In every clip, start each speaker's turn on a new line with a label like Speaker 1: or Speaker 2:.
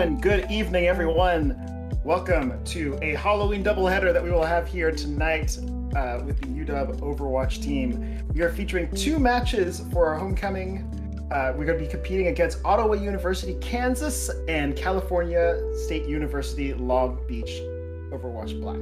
Speaker 1: and good evening, everyone. Welcome to a Halloween doubleheader that we will have here tonight with the UW Overwatch team. We are featuring two matches for our homecoming. We're going to be competing against Ottowa University, Kansas, and California State University, Long Beach, Overwatch Black.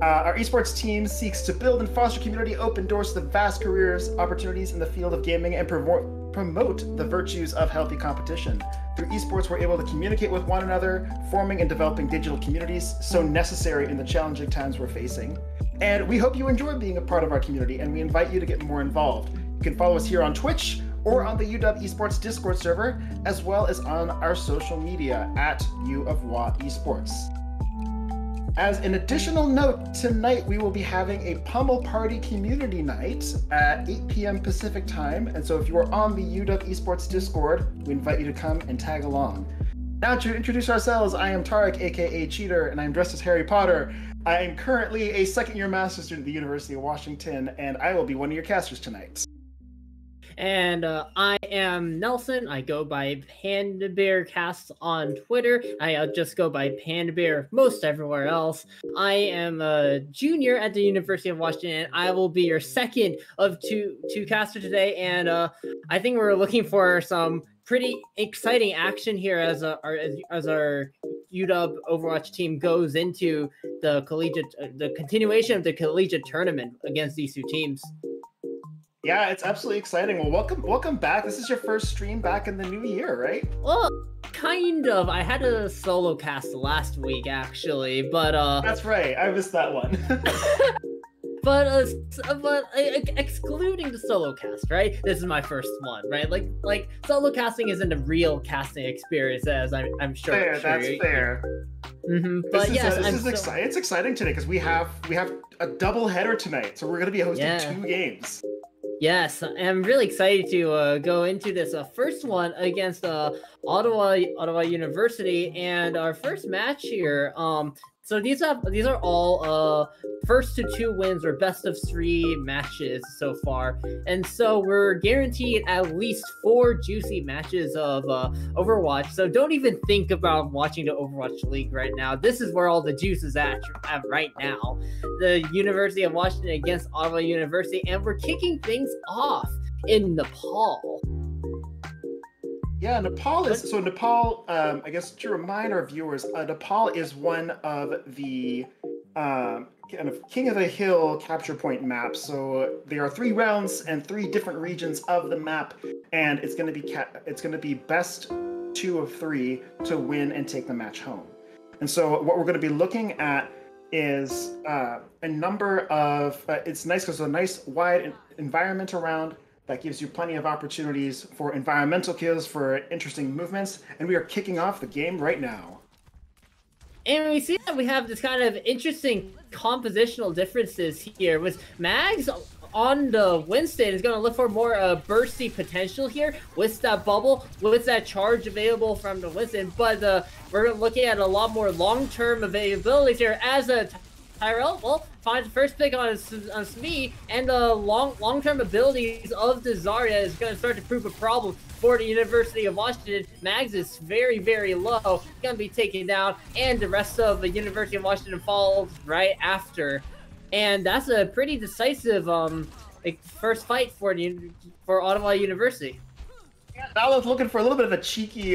Speaker 1: Our esports team seeks to build and foster community, open doors to the vast careers opportunities in the field of gaming, and promote the virtues of healthy competition. Through esports, we're able to communicate with one another, forming and developing digital communities so necessary in the challenging times we're facing. And we hope you enjoy being a part of our community, and we invite you to get more involved. You can follow us here on Twitch or on the UW Esports Discord server, as well as on our social media at UW Esports. As an additional note, tonight we will be having a Pummel Party community night at 8 p.m. Pacific time. And so if you are on the UW Esports Discord, we invite you to come and tag along. Now to introduce ourselves, I am Tariq, aka Cheater, and I'm dressed as Harry Potter. I am currently a second-year master's student at the University of Washington, and I will be one of your casters tonight.
Speaker 2: And I am Nelson. I go by Pandabear Cast on Twitter. I just go by Pandabear most everywhere else. I am a junior at the University of Washington, and I will be your second of two caster today. And I think we're looking for some pretty exciting action here as our UW Overwatch team goes into the continuation of the collegiate tournament against these two teams.
Speaker 1: Yeah, it's absolutely exciting. Well, welcome back. This is your first stream back in the new year, right?
Speaker 2: Well, kind of. I had a solo cast last week, actually, but
Speaker 1: That's right. I missed that one.
Speaker 2: but excluding the solo cast, right? This is my first one, right? Like solo casting isn't a real casting experience, as I'm sure.
Speaker 1: Fair, that's fair.
Speaker 2: Mm-hmm. But yes,
Speaker 1: it's exciting today because we have a double header tonight, so we're going to be hosting two games.
Speaker 2: Yes, I'm really excited to go into this first one against Ottowa University, and our first match here. So these are all first to two wins or best of three matches so far, and so we're guaranteed at least 4 juicy matches of Overwatch. So don't even think about watching the Overwatch League right now. This is where all the juice is at right now. The University of Washington against Ottowa University, and we're kicking things off in Nepal.
Speaker 1: Yeah, Nepal is I guess to remind our viewers, Nepal is one of the kind of King of the Hill capture point maps. So there are 3 rounds and 3 different regions of the map, and it's going to be best 2 of 3 to win and take the match home. And so what we're going to be looking at is a number of it's nice because it's a nice wide environment around. That gives you plenty of opportunities for environmental kills, for interesting movements, and we are kicking off the game right now.
Speaker 2: And we see that we have this kind of interesting compositional differences here, with Mags on the Winston is going to look for more bursty potential here with that bubble, with that charge available from the Winston, but we're looking at a lot more long-term availabilities here as a Tyrell, well, finds the first pick on Smee, and the long-term abilities of the Zarya is going to start to prove a problem for the University of Washington. Mags is very, very low, going to be taken down, and the rest of the University of Washington falls right after. And that's a pretty decisive first fight for Ottowa University.
Speaker 1: Yeah, Valor's looking for a little bit of a cheeky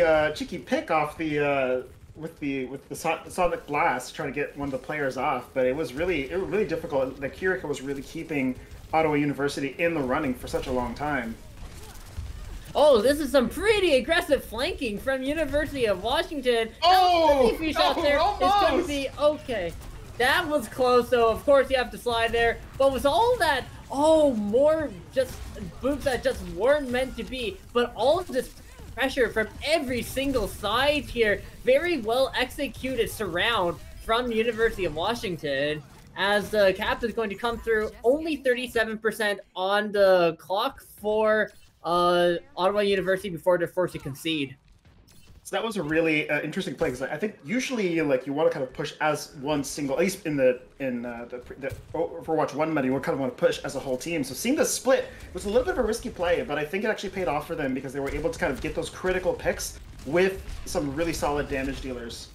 Speaker 1: pick off the with the Sonic Blast, trying to get one of the players off, but it was really difficult. The Kirika was really keeping Ottowa University in the running for such a long time.
Speaker 2: Oh, this is some pretty aggressive flanking from University of Washington.
Speaker 1: Oh,
Speaker 2: a few shots there. It's going to be okay. That was close, so of course you have to slide there. But with all that, more just moves that just weren't meant to be, but all of this pressure from every single side here. Very well executed surround from the University of Washington, as the cap is going to come through. Only 37% on the clock for Ottowa University before they're forced to concede.
Speaker 1: So that was a really interesting play, because I think usually you want to kind of push as one single, at least in the Overwatch 1 meta, you kind of want to push as a whole team. So seeing the split was a little bit of a risky play, but I think it actually paid off for them because they were able to kind of get those critical picks with some really solid damage dealers.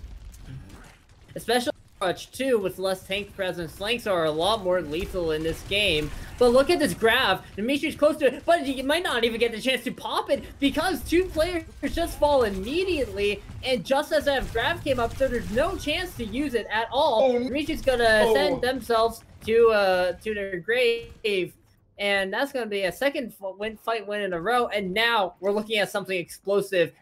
Speaker 2: Especially Overwatch 2 with less tank presence. Flanks are a lot more lethal in this game. But look at this grab. Dimitri's close to it, but he might not even get the chance to pop it because two players just fall immediately. And just as that grab came up, so there's no chance to use it at all. Dimitri's gonna send themselves to their grave. And that's gonna be a second fight win in a row. And now we're looking at something explosive.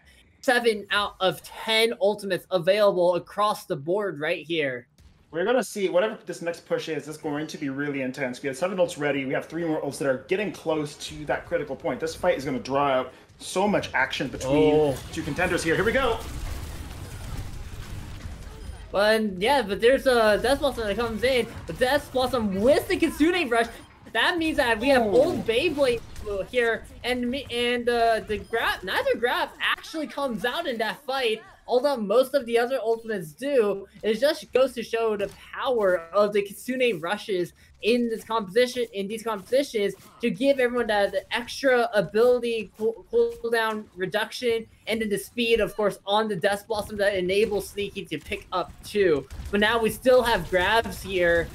Speaker 2: 7 out of 10 ultimates available across the board right here.
Speaker 1: We're going to see whatever this next push is going to be really intense. We have 7 ults ready. We have 3 more ults that are getting close to that critical point. This fight is going to draw out so much action between two contenders here. Here we go.
Speaker 2: But yeah, but there's a Death Blossom that comes in. The Death Blossom with the Kitsune Rush. That means that we have old Beyblade here, and the grab, neither grab actually comes out in that fight, although most of the other ultimates do. It just goes to show the power of the Kitsune rushes in these compositions to give everyone that extra ability, cooldown reduction, and then the speed, of course, on the Death Blossom that enables Sneaky to pick up too. But now we still have grabs here.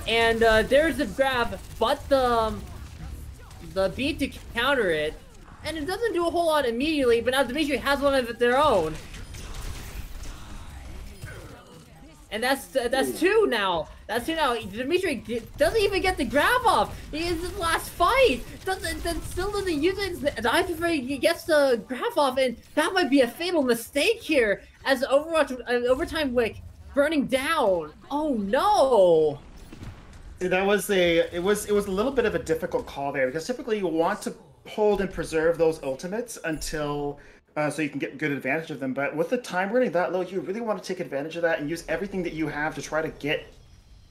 Speaker 2: And there's a grab, but the beat to counter it, and it doesn't do a whole lot immediately. But now Dimitri has one of their own, and that's 2 now. That's 2 now. Dimitri doesn't even get the grab off. He is his last fight. Still doesn't use it. He gets the grab off, and that might be a fatal mistake here as Overwatch overtime wick burning down. Oh no.
Speaker 1: That was it was a little bit of a difficult call there, because typically you want to hold and preserve those ultimates until so you can get good advantage of them. But with the time running that low, you really want to take advantage of that and use everything that you have to try to get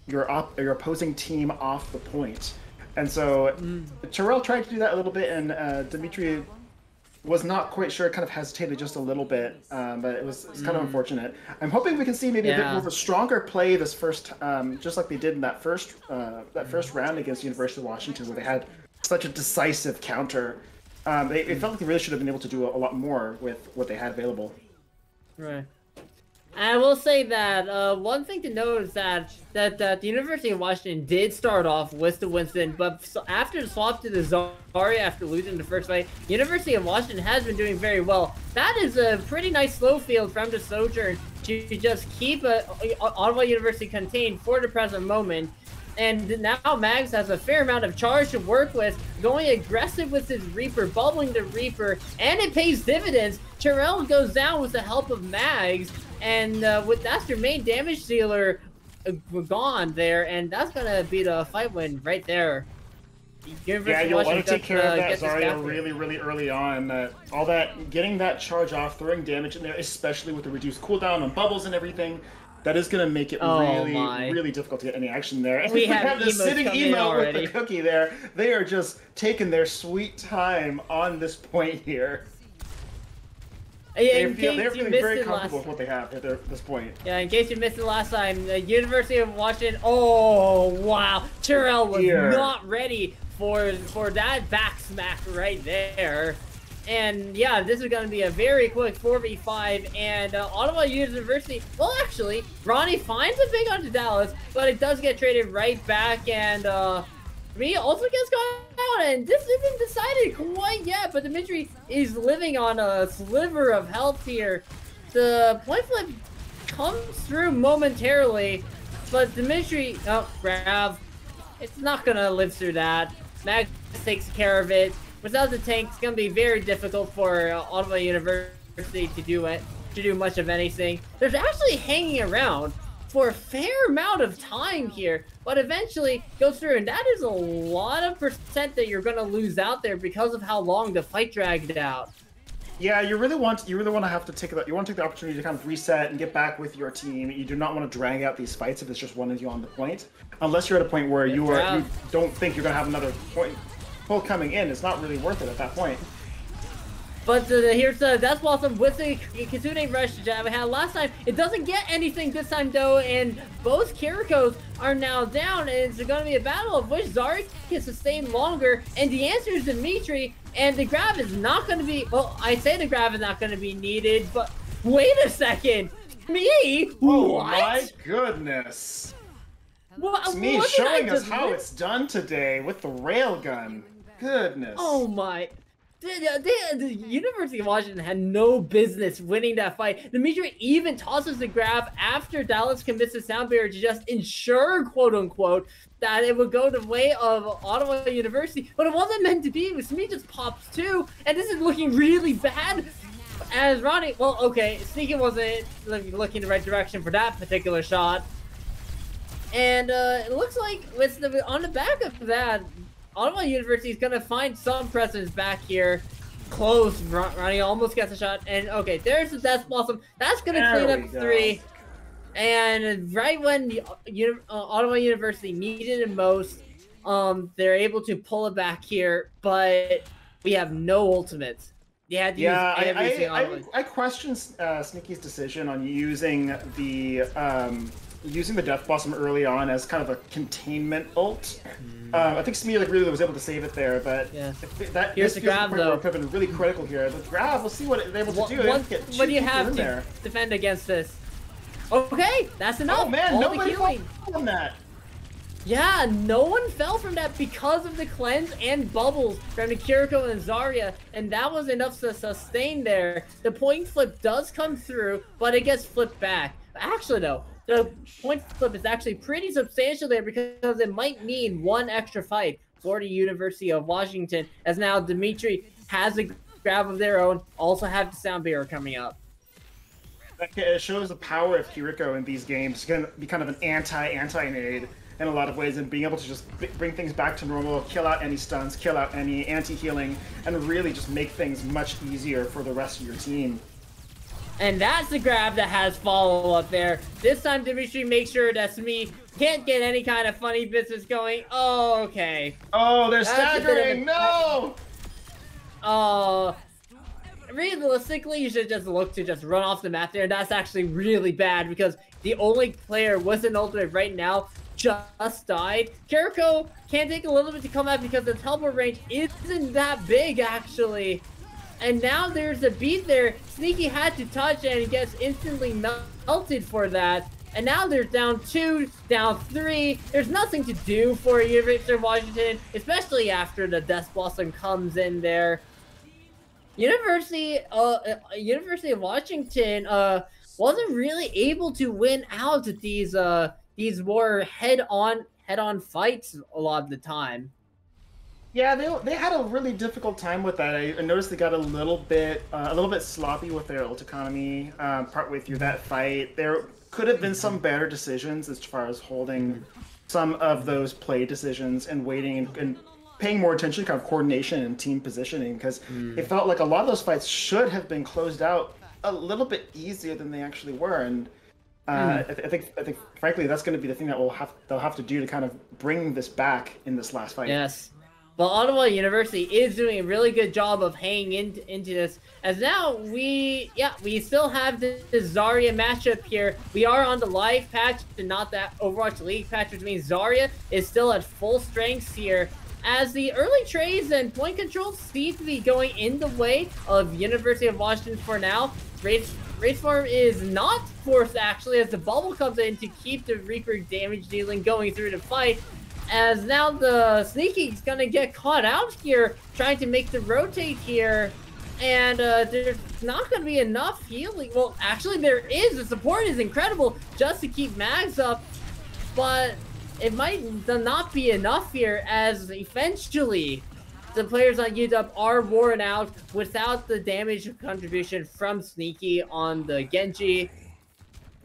Speaker 1: your opposing team off the point. And so Tariq tried to do that a little bit, and Dimitri was not quite sure, kind of hesitated just a little bit, but it's kind of unfortunate. I'm hoping we can see maybe a bit more of a stronger play this first, just like they did in that first round against University of Washington, where they had such a decisive counter. It felt like they really should have been able to do a lot more with what they had available.
Speaker 2: Right. I will say that one thing to note is that the University of Washington did start off with the Winston, but after the swap to the Zarya after losing the first fight, University of Washington has been doing very well. That is a pretty nice slow field from the Sojourn to just keep Ottowa University contained for the present moment. And now Mags has a fair amount of charge to work with, going aggressive with his Reaper, bubbling the Reaper, and it pays dividends. Tariq goes down with the help of Mags, and that's your main damage dealer gone there, and that's gonna be the fight win right there.
Speaker 1: Yeah, you'll want to take care of that Zarya really early on. All that, getting that charge off, throwing damage in there, especially with the reduced cooldown on bubbles and everything. That is going to make it really difficult to get any action there. And we have the sitting emote with the cookie there. They are just taking their sweet time on this point here. They're feeling very comfortable with what they have at this point.
Speaker 2: Yeah, in case you missed it last time, the University of Washington. Oh wow, Tariq was not ready for that back smack right there. And yeah, this is going to be a very quick 4v5, and Ottowa University, well actually, Ronnie finds a big onto Dallas, but it does get traded right back, and me also gets gone out, and this isn't decided quite yet, but Dimitri is living on a sliver of health here. The point flip comes through momentarily, but Dimitri, grab, it's not going to live through that. Max takes care of it. Without the tank, it's going to be very difficult for Ottowa University to do much of anything. They're actually hanging around for a fair amount of time here, but eventually goes through, and that is a lot of percent that you're going to lose out there because of how long the fight dragged out.
Speaker 1: Yeah, you really want to have to take the opportunity to kind of reset and get back with your team. You do not want to drag out these fights if it's just one of you on the point, unless you're at a point where you don't think you're going to have another point. Pull coming in, it's not really worth it at that point.
Speaker 2: But here's the Death Blossom with the Kitsune Rush that we had last time. It doesn't get anything this time though, and both Kirikos are now down, and it's going to be a battle of which Zarya can sustain longer. And the answer is Dimitri, and the grab is not going to be, well, I say the grab is not going to be needed, but wait a second. Me?
Speaker 1: Oh
Speaker 2: what?
Speaker 1: my goodness.
Speaker 2: What?
Speaker 1: It's me showing us how it's done today with the railgun. Goodness.
Speaker 2: Oh my. The University of Washington had no business winning that fight. Dimitri even tosses the grab after Dallas commits a sound barrier to just ensure, quote unquote, that it would go the way of Ottawa University. But it wasn't meant to be. It was me just pops too. And this is looking really bad. As Ronnie, well, okay, Sneaky wasn't looking the right direction for that particular shot. And it looks like on the back of that, Ottawa University is going to find some presence back here. Close. Ronnie almost gets a shot. And okay, there's the Death Blossom. That's going to clean up 3. And right when the Ottawa University needed it most, they're able to pull it back here. But we have no ultimates. They had to use everything.
Speaker 1: I question Sneaky's decision on using the Death Blossom early on as kind of a containment ult. I think Smee really was able to save it there, but
Speaker 2: yeah.
Speaker 1: Here's the grab though. Could have been really critical here. The grab, we'll see what they're able to do.
Speaker 2: What do you have to defend against this? Okay, that's enough.
Speaker 1: Oh man, nobody fell from that.
Speaker 2: Yeah, no one fell from that because of the cleanse and bubbles from the Kiriko and Zarya, and that was enough to sustain there. The point flip does come through, but it gets flipped back. Actually though, the point flip is actually pretty substantial there because it might mean one extra fight for the University of Washington, as now Dimitri has a grab of their own, also have the sound barrier coming up.
Speaker 1: It shows the power of Kiriko in these games. It's going to be kind of an anti-nade in a lot of ways, and being able to just bring things back to normal, kill out any stuns, kill out any anti-healing, and really just make things much easier for the rest of your team.
Speaker 2: And that's the grab that has follow-up there. This time, Dimitri makes sure that Smee can't get any kind of funny business going. Oh, okay.
Speaker 1: Oh, they're staggering! No!
Speaker 2: Realistically, you should just look to just run off the map there. That's actually really bad because the only player with an ultimate right now just died. Kiriko can take a little bit to come out because the teleport range isn't that big, actually. And now there's a beat there. Sneaky had to touch and he gets instantly melted for that. And now they're down 2, down 3. There's nothing to do for University of Washington, especially after the Death Blossom comes in there. University of Washington wasn't really able to win out these more head-on fights a lot of the time.
Speaker 1: Yeah, they had a really difficult time with that. I noticed they got a little bit sloppy with their ult economy partway through that fight. There could have been some better decisions as far as holding some of those play decisions and waiting and paying more attention to kind of coordination and team positioning, because it felt like a lot of those fights should have been closed out a little bit easier than they actually were. And I think frankly that's going to be the thing that they'll have to do to kind of bring this back in this last fight.
Speaker 2: Yes. Well, Ottawa University is doing a really good job of hanging into this. As now we still have the Zarya matchup here. We are on the live patch and not that Overwatch League patch, which means Zarya is still at full strength here. As the early trades and point controls seem to be going in the way of University of Washington for now. Race form is not forced actually, as the bubble comes in to keep the Reaper damage dealing going through the fight. As now the Sneaky's gonna get caught out here, trying to make the rotate here. And there's not gonna be enough healing. Well, actually there is. The support is incredible just to keep Mags up. But it might not be enough here, as eventually the players on UW are worn out without the damage contribution from Sneaky on the Genji.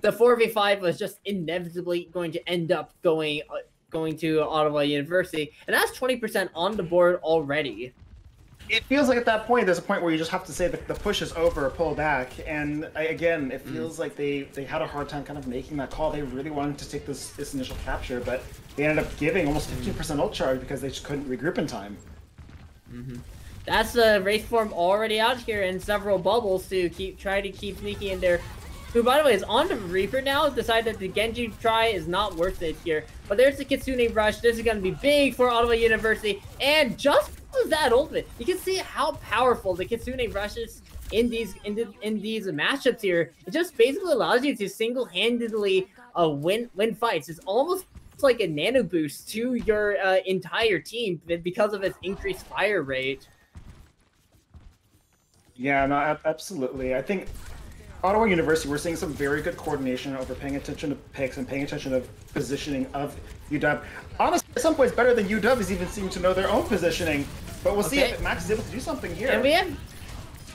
Speaker 2: The 4v5 was just inevitably going to end up going to Ottawa University, and that's 20% on the board already.
Speaker 1: It feels like at that point, there's a point where you just have to say that the push is over, pull back, and again, it feels like they had a hard time kind of making that call. They really wanted to take this initial capture, but they ended up giving almost 15% ult charge because they just couldn't regroup in time.
Speaker 2: That's the race form already out here in several bubbles to try to keep sneaking in there. Who, by the way, is on the Reaper now. Decided that the Genji try is not worth it here. But there's the Kitsune Rush. This is going to be big for Ottowa University. And just with that ultimate, you can see how powerful the Kitsune Rush is in these matchups here. It just basically allows you to single-handedly win fights. It's almost like a nano boost to your entire team because of its increased fire rate.
Speaker 1: Yeah, no, absolutely. I think Ottowa University, we're seeing some very good coordination over paying attention to picks and paying attention to positioning of UW. Honestly, at some points better than UW is even seeming to know their own positioning. But we'll see if Max is able to do something here.
Speaker 2: And we have...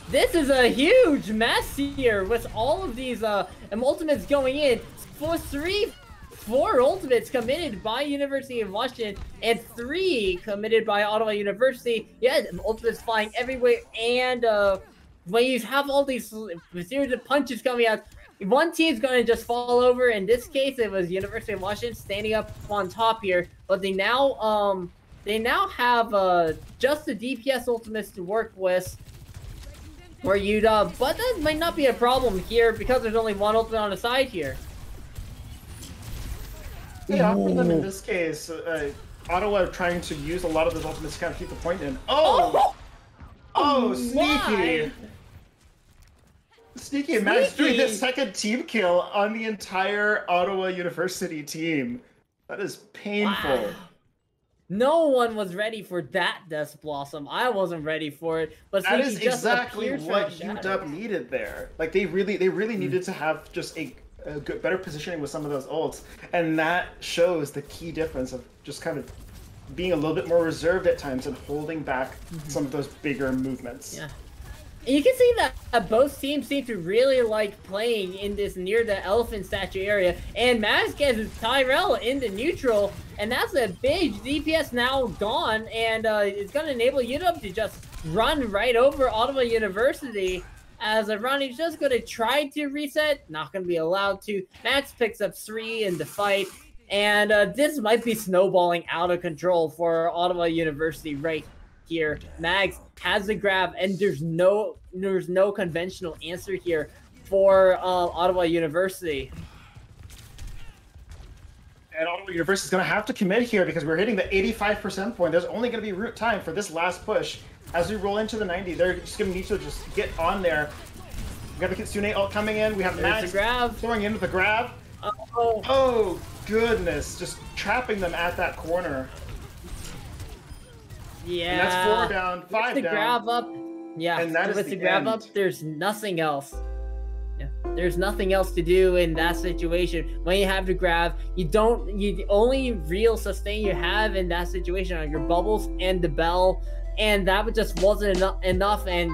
Speaker 2: This is a huge mess here with all of these ultimates going in. 4 ultimates committed by University of Washington and 3 committed by Ottowa University. Yeah, ultimates flying everywhere, and when you have all these series of punches coming out, one team's going to just fall over. In this case, it was University of Washington standing up on top here, but they now have just the DPS ultimates to work with for UW, but that might not be a problem here because there's only one ultimate on the side here.
Speaker 1: Yeah, for them in this case, Ottowa trying to use a lot of those ultimates to kind of keep the point in. Oh, sneaky! Sneaky managed doing the second team kill on the entire Ottowa University team. That is painful.
Speaker 2: Wow. No one was ready for that Death Blossom. I wasn't ready for it, but
Speaker 1: that is exactly what UW needed there. Like they really needed to have just a good, better positioning with some of those ults, and that shows the key difference of just kind of being a little bit more reserved at times and holding back some of those bigger movements.
Speaker 2: Yeah. And you can see that both teams seem to really like playing in this near the elephant statue area, and Max gets Tyrell into neutral, and that's a big DPS now gone, and it's going to enable UW to just run right over Ottowa University. As Ronnie's just going to try to reset, not going to be allowed to. Max picks up 3 in the fight, and this might be snowballing out of control for Ottowa University right here. Mags has the grab, and there's no conventional answer here for Ottowa University.
Speaker 1: And Ottowa University is going to have to commit here because we're hitting the 85% point. There's only going to be root time for this last push. As we roll into the 90, they're just going to need to just get on there. We got the Kitsune ult coming in. We have Max throwing into the grab. Oh, goodness. Just trapping them at that corner.
Speaker 2: Yeah.
Speaker 1: And that's 4 down, 5
Speaker 2: with the
Speaker 1: down.
Speaker 2: Grab up. Yeah,
Speaker 1: and that
Speaker 2: with
Speaker 1: is
Speaker 2: the grab
Speaker 1: end.
Speaker 2: up, there's nothing else. Yeah, there's nothing else to do in that situation. When you have the grab, the only real sustain you have in that situation are your bubbles and the bell. And that just wasn't enough, and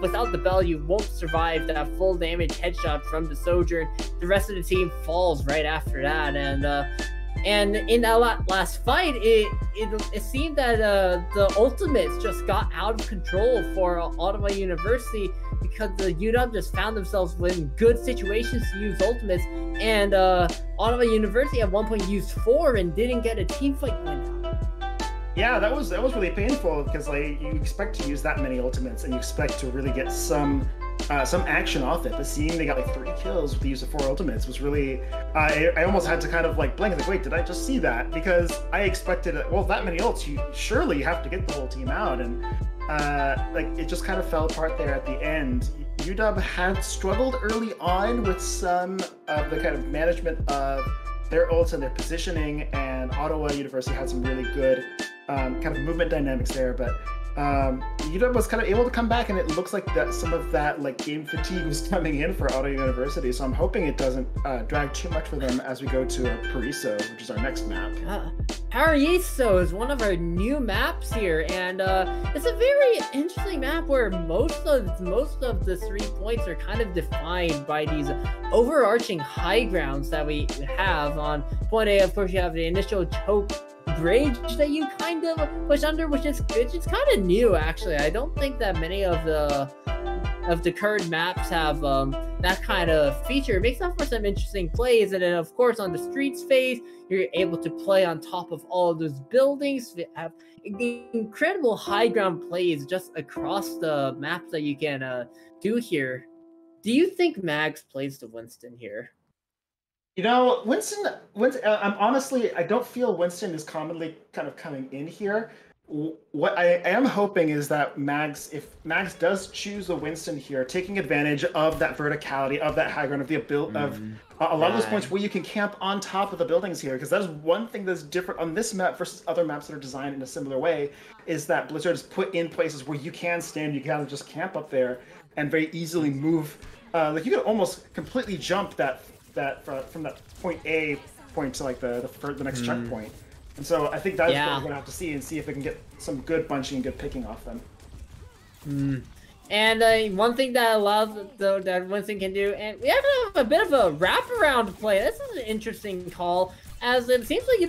Speaker 2: without the bell, you won't survive that full damage headshot from the Sojourn. The rest of the team falls right after that, and in that last fight, it seemed that the ultimates just got out of control for Ottowa University because the UW just found themselves in good situations to use ultimates, and Ottowa University at one point used 4 and didn't get a team fight win out.
Speaker 1: Yeah, that was really painful because like you expect to use that many ultimates and you expect to really get some action off it. But seeing they got like 3 kills with the use of 4 ultimates was really I almost had to kind of like blink like, wait, did I just see that? Because I expected well, that many ults, you surely have to get the whole team out, and like it just kind of fell apart there at the end. UW had struggled early on with some of the kind of management of their ults and their positioning, and Ottowa University had some really good kind of movement dynamics there, but UW was kind of able to come back, and it looks like that some of that like game fatigue was coming in for Ottowa University, so I'm hoping it doesn't drag too much for them as we go to Paraiso, which is our next map.
Speaker 2: Paraiso is one of our new maps here, and it's a very interesting map where most of the 3 points are kind of defined by these overarching high grounds that we have. On point A, of course, you have the initial choke bridge that you kind of push under, which is kind of new actually. I don't think that many of the of the current maps have that kind of feature. It makes up for some interesting plays. And then, of course, on the streets phase, you're able to play on top of all of those buildings. You have incredible high ground plays just across the maps that you can do here. Do you think Mags plays the Winston here?
Speaker 1: You know, Winston. I'm honestly, I don't feel Winston is commonly kind of coming in here. What I am hoping is that Mags, if Mags does choose the Winston here, taking advantage of that verticality, of that high ground, of the ability of a lot of those points where you can camp on top of the buildings here, because that is one thing that's different on this map versus other maps that are designed in a similar way, is that Blizzard has put in places where you can stand, you can just camp up there and very easily move. Like you could almost completely jump from that point A point to like the next checkpoint. And so I think that's what we're gonna have to see if they can get some good bunching and good picking off them.
Speaker 2: And one thing that allows that Winston can do, and we have to have a bit of a wraparound play. This is an interesting call, as it seems like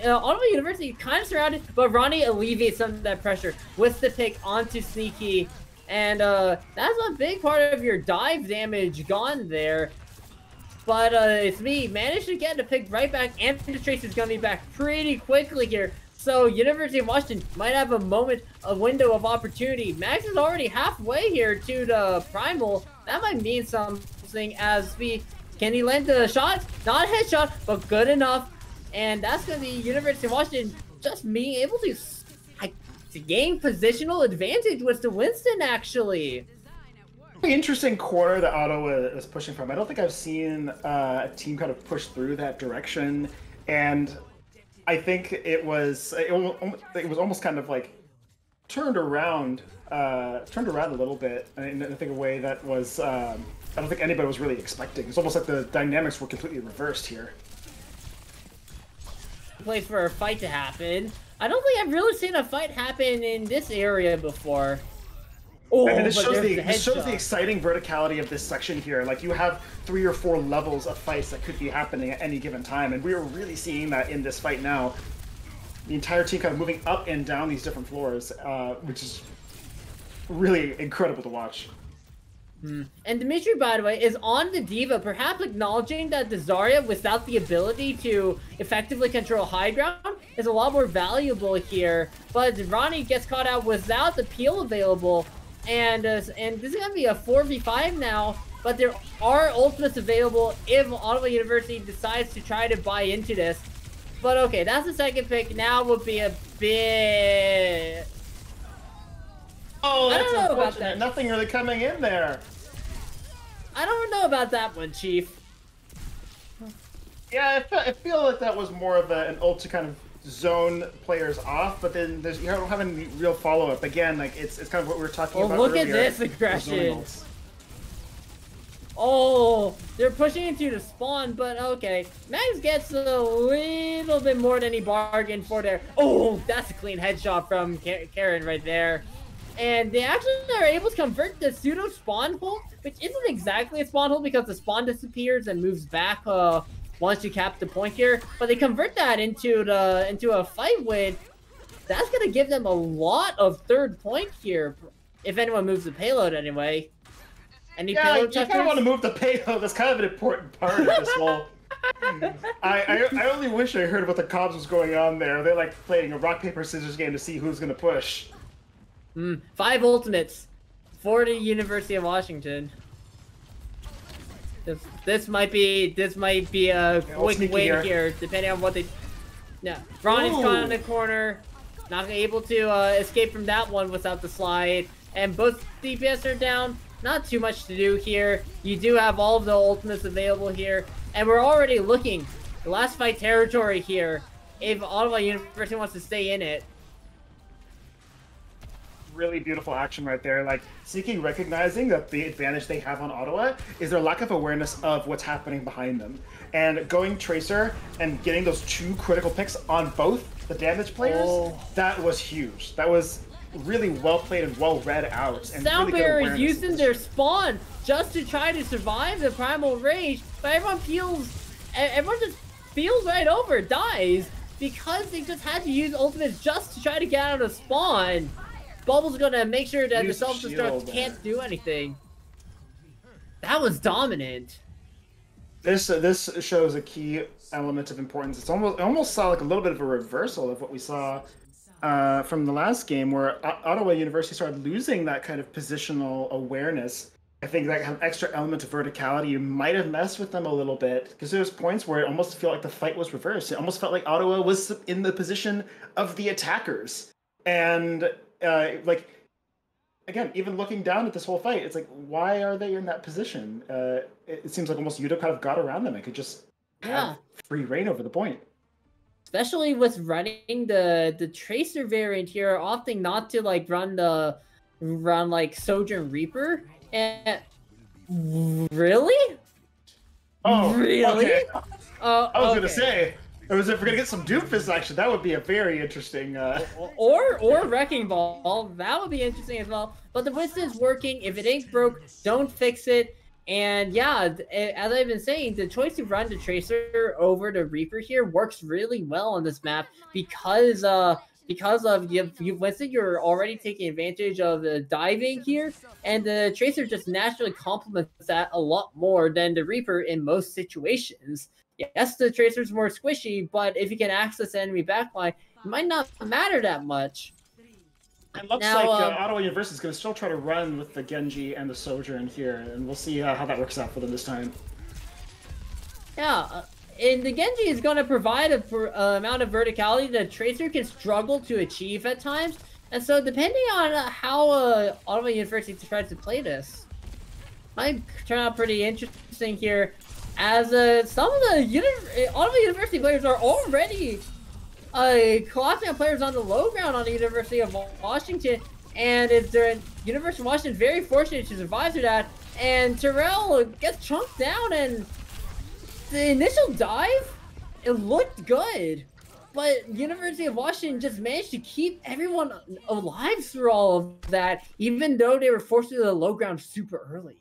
Speaker 2: Ottawa University kind of surrounded, but Ronnie alleviates some of that pressure with the pick onto Sneaky, and that's a big part of your dive damage gone there. But it's me managed to get the pick right back, and the Trace is going to be back pretty quickly here. So University of Washington might have a window of opportunity. Max is already halfway here to the Primal. That might mean something, as can he land the shot? Not a headshot, but good enough. And that's going to be University of Washington just being able to gain positional advantage with the Winston, actually.
Speaker 1: Interesting corner that Ottowa is pushing from. I don't think I've seen a team kind of push through that direction, and I think it was almost kind of like turned around a little bit in I think a way that was I don't think anybody was really expecting. It's almost like the dynamics were completely reversed here.
Speaker 2: Place for a fight to happen. I don't think I've really seen a fight happen in this area before.
Speaker 1: Oh, I mean, this shows the exciting verticality of this section here. Like, you have 3 or 4 levels of fights that could be happening at any given time, and we are really seeing that in this fight now. The entire team kind of moving up and down these different floors, which is really incredible to watch.
Speaker 2: And Dimitri, by the way, is on the Diva, perhaps acknowledging that the Zarya, without the ability to effectively control high ground, is a lot more valuable here. But Ronnie gets caught out without the peel available. And this is going to be a 4v5 now, but there are ultimates available if Ottawa University decides to try to buy into this. But okay, that's the second pick. Now would be a bit...
Speaker 1: Oh, that's unfortunate. Nothing really coming in there.
Speaker 2: I don't know about that one, Chief.
Speaker 1: Yeah, I feel like that was more of an ult to kind of zone players off, but then you don't have any real follow-up. Again, like it's kind of what we were talking about
Speaker 2: look
Speaker 1: earlier.
Speaker 2: At this aggression. Oh, they're pushing into the spawn, but okay. Max gets a little bit more than he bargained for there. Oh, that's a clean headshot from Karen right there. And they actually are able to convert the pseudo spawn hole, which isn't exactly a spawn hole because the spawn disappears and moves back once you cap the point here. But they convert that into a fight win. That's gonna give them a lot of third point here, if anyone moves the payload anyway. Any payload
Speaker 1: you kind of want to move the payload. That's kind of an important part of this whole. I only wish I heard what the comms was going on there. They're like playing a rock paper scissors game to see who's gonna push.
Speaker 2: 5 ultimates for the University of Washington. This might be a quick win here, depending on what they. Yeah, Ron is caught in the corner, not able to escape from that one without the slide, and both DPS are down. Not too much to do here. You do have all of the ultimates available here, and we're already looking the last fight territory here. If Ottawa University wants to stay in it.
Speaker 1: Really beautiful action right there. Like, Seeking recognizing that the advantage they have on Ottawa is their lack of awareness of what's happening behind them. And going Tracer and getting those 2 critical picks on both the damage players, that was huge. That was really well played and well read out. And
Speaker 2: Pandabear is using their spawn just to try to survive the primal rage, but everyone just feels right over, dies, because they just had to use ultimates just to try to get out of spawn. Bubble's gonna make sure that the
Speaker 1: Use
Speaker 2: self-destruct
Speaker 1: shield
Speaker 2: can't
Speaker 1: there.
Speaker 2: do anything. That was dominant.
Speaker 1: This shows a key element of importance. It's almost saw like a little bit of a reversal of what we saw from the last game, where Ottawa University started losing that kind of positional awareness. I think that kind of extra element of verticality might have messed with them a little bit, because there's points where it almost felt like the fight was reversed. It almost felt like Ottawa was in the position of the attackers, and like, again, even looking down at this whole fight, it's like, why are they in that position? It seems like almost UW kind of got around them and could just have free reign over the point.
Speaker 2: Especially with running the Tracer variant here, opting not to like run like Sojourn Reaper. And really?
Speaker 1: Oh,
Speaker 2: really?
Speaker 1: Okay. I was
Speaker 2: okay.
Speaker 1: gonna say, if we're gonna get some Doofus action, that would be a very interesting.
Speaker 2: Or Wrecking Ball, that would be interesting as well. But the Winston's working. If it ain't broke, don't fix it. And yeah, as I've been saying, the choice to run the Tracer over the Reaper here works really well on this map because of Winston, you're already taking advantage of the diving here, and the Tracer just naturally complements that a lot more than the Reaper in most situations. Yes, the Tracer's more squishy, but if you can access the enemy backline, it might not matter that much.
Speaker 1: It looks like Ottawa University is going to still try to run with the Genji and the Sojourn here, and we'll see how that works out for them this time.
Speaker 2: Yeah, and the Genji is going to provide an amount of verticality that Tracer can struggle to achieve at times. And so depending on how Ottowa University tries to play this, might turn out pretty interesting here, as some of the Ottowa University players are already collapsing on players on the low ground on the University of Washington, and University of Washington very fortunate to survive through that, and Terrell gets chunked down, and the initial dive, it looked good, but University of Washington just managed to keep everyone alive through all of that, even though they were forced to the low ground super early.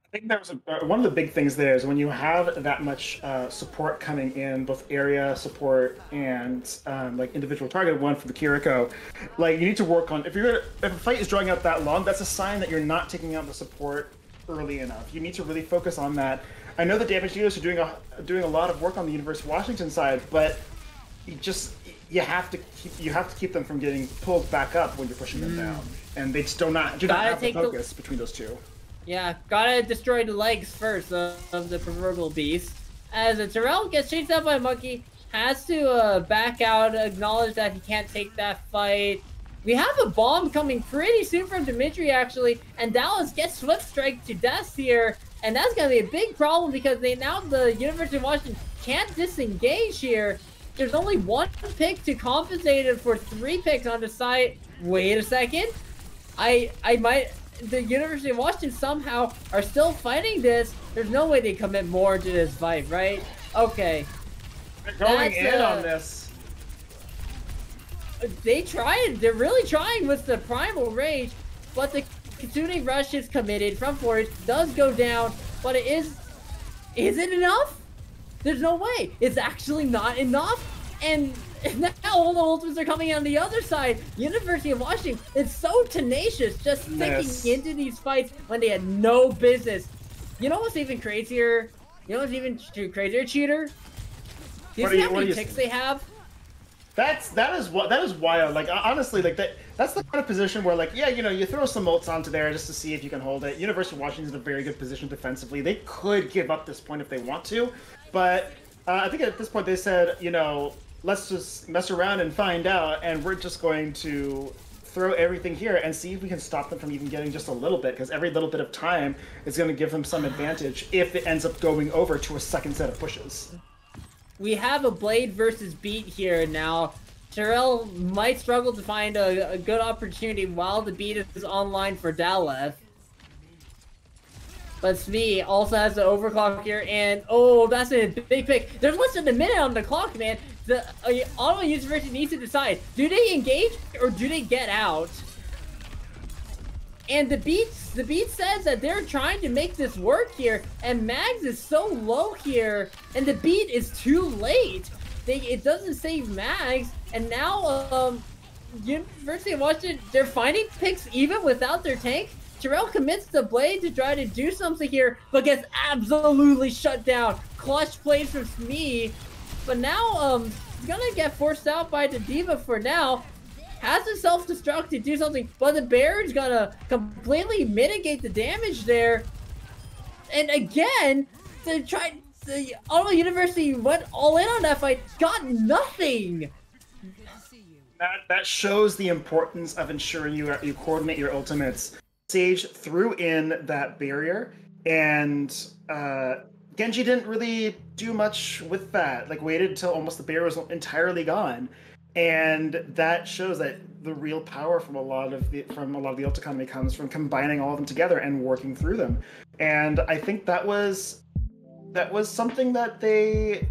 Speaker 1: I think that was one of the big things there is when you have that much support coming in, both area support and like individual target one for the Kiriko, like you need to work on, if a fight is drawing out that long, that's a sign that you're not taking out the support early enough. You need to really focus on that. I know the damage dealers are doing a lot of work on the University of Washington side, but you have to keep them from getting pulled back up when you're pushing them down, and they just do not have the focus between those two.
Speaker 2: Yeah, gotta destroy the legs first of the proverbial beast. As Terrell gets chased out by a monkey, has to back out, acknowledge that he can't take that fight. We have a bomb coming pretty soon from Dimitri, actually, and Dallas gets Swift Strike to death here, and that's gonna be a big problem because the University of Washington can't disengage here. There's only one pick to compensate it for 3 picks on the site. Wait a second, the University of Washington somehow are still fighting this. There's no way they commit more to this fight, right? Okay.
Speaker 1: They're going in on this.
Speaker 2: They're really trying with the Primal Rage, but the Kitsune Rush is committed from forward, does go down, but is it enough? There's no way. It's actually not enough. And now all the ultimates are coming on the other side. University of Washington is so tenacious, just sticking into these fights when they had no business. You know what's even crazier? You know what's even crazier, Cheater? Do you see how many ticks they have?
Speaker 1: That is wild. Like honestly, like that's the kind of position where, like, yeah, you throw some ults onto there just to see if you can hold it. University of Washington is in a very good position defensively. They could give up this point if they want to, but I think at this point they said, let's just mess around and find out, and we're just going to throw everything here and see if we can stop them from even getting just a little bit, because every little bit of time is going to give them some advantage if it ends up going over to a second set of pushes.
Speaker 2: We have a Blade versus Beat here now. Terrell might struggle to find a good opportunity while the Beat is online for Daleth. But Smee also has the overclock here, and oh, that's a big pick. There's less than a minute on the clock, man. The Ottawa University needs to decide, do they engage or do they get out? And the Beat says that they're trying to make this work here, and Mags is so low here, and the Beat is too late. It doesn't save Mags, and now University of Washington, they're finding picks even without their tank. Tariq commits the blade to try to do something here, but gets absolutely shut down. Clutch plays from Smee, but now he's gonna get forced out by the Diva for now. Has to self-destruct to do something, but the bear is gonna completely mitigate the damage there. And again, the Ottowa University went all in on that fight, got nothing.
Speaker 1: That shows the importance of ensuring you coordinate your ultimates. Sage threw in that barrier, and Genji didn't really do much with that. Like, waited until almost the barrier was entirely gone, and that shows that the real power from a lot of the ult economy comes from combining all of them together and working through them. And I think that was something that they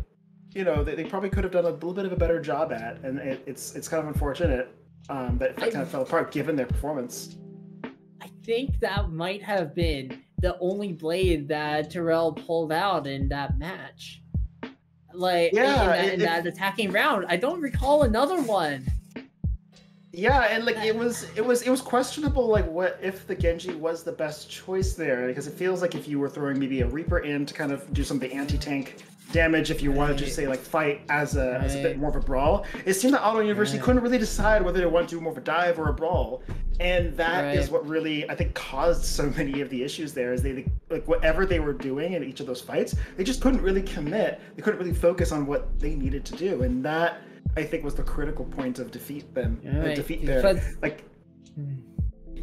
Speaker 1: probably could have done a little bit of a better job at, and it's kind of unfortunate that it kind of fell apart given their performance.
Speaker 2: I think that might have been the only blade that Terrell pulled out in that match. Like, in that attacking round. I don't recall another one.
Speaker 1: Yeah, and like it was questionable, like what if the Genji was the best choice there, because it feels like if you were throwing maybe a Reaper in to kind of do some of the anti-tank damage, if you wanted to say like fight as a bit more of a brawl, it seemed that Ottowa University couldn't really decide whether they want to do more of a dive or a brawl, and that is what really I think caused so many of the issues there. Is they like whatever they were doing in each of those fights, they just couldn't really commit. They couldn't really focus on what they needed to do, and that I think was the critical point of defeat there. Like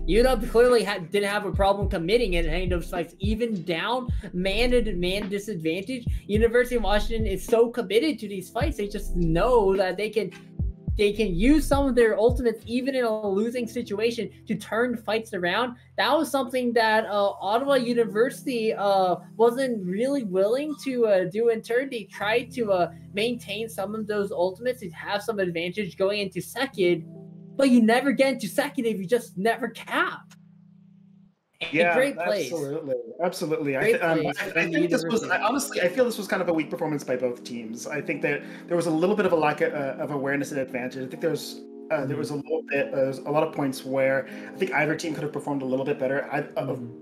Speaker 2: UW clearly didn't have a problem committing in any of those fights, even down man-to-man disadvantage. University of Washington is so committed to these fights; they just know that they can use some of their ultimates even in a losing situation to turn fights around. That was something that Ottowa University wasn't really willing to do in turn. They tried to maintain some of those ultimates to have some advantage going into second, but you never get into second if you just never cap.
Speaker 1: Yeah,
Speaker 2: great plays.
Speaker 1: Absolutely. I think this was honestly. I feel this was kind of a weak performance by both teams. I think that there was a little bit of a lack of awareness and advantage. I think there was a lot of points where I think either team could have performed a little bit better.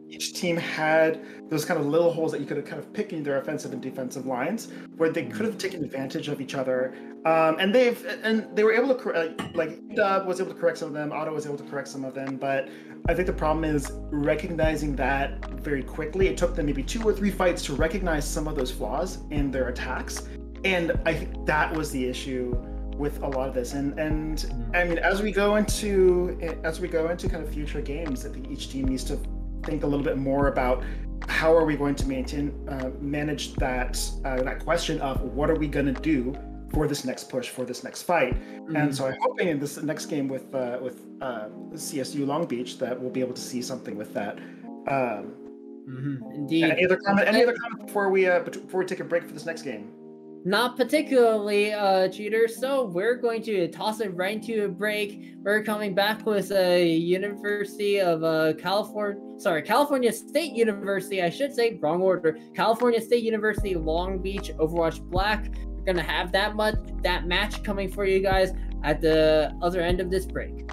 Speaker 1: Each team had those kind of little holes that you could have kind of picked in their offensive and defensive lines where they could have taken advantage of each other. And they were able to like UW was able to correct some of them, Otto was able to correct some of them, but I think the problem is recognizing that very quickly. It took them maybe 2 or 3 fights to recognize some of those flaws in their attacks, and I think that was the issue with a lot of this. And I mean, as we go into kind of future games, I think each team needs to think a little bit more about how are we going to manage that question of what are we going to do for this next push, for this next fight. And so I'm hoping in this next game with CSU Long Beach that we'll be able to see something with that.
Speaker 2: Indeed.
Speaker 1: Any other comment before we take a break for this next game?
Speaker 2: Not particularly, Cheater. So we're going to toss it right into a break. We're coming back with University of California State University. I should say wrong order. California State University, Long Beach, Overwatch Black. We're gonna have that match coming for you guys at the other end of this break.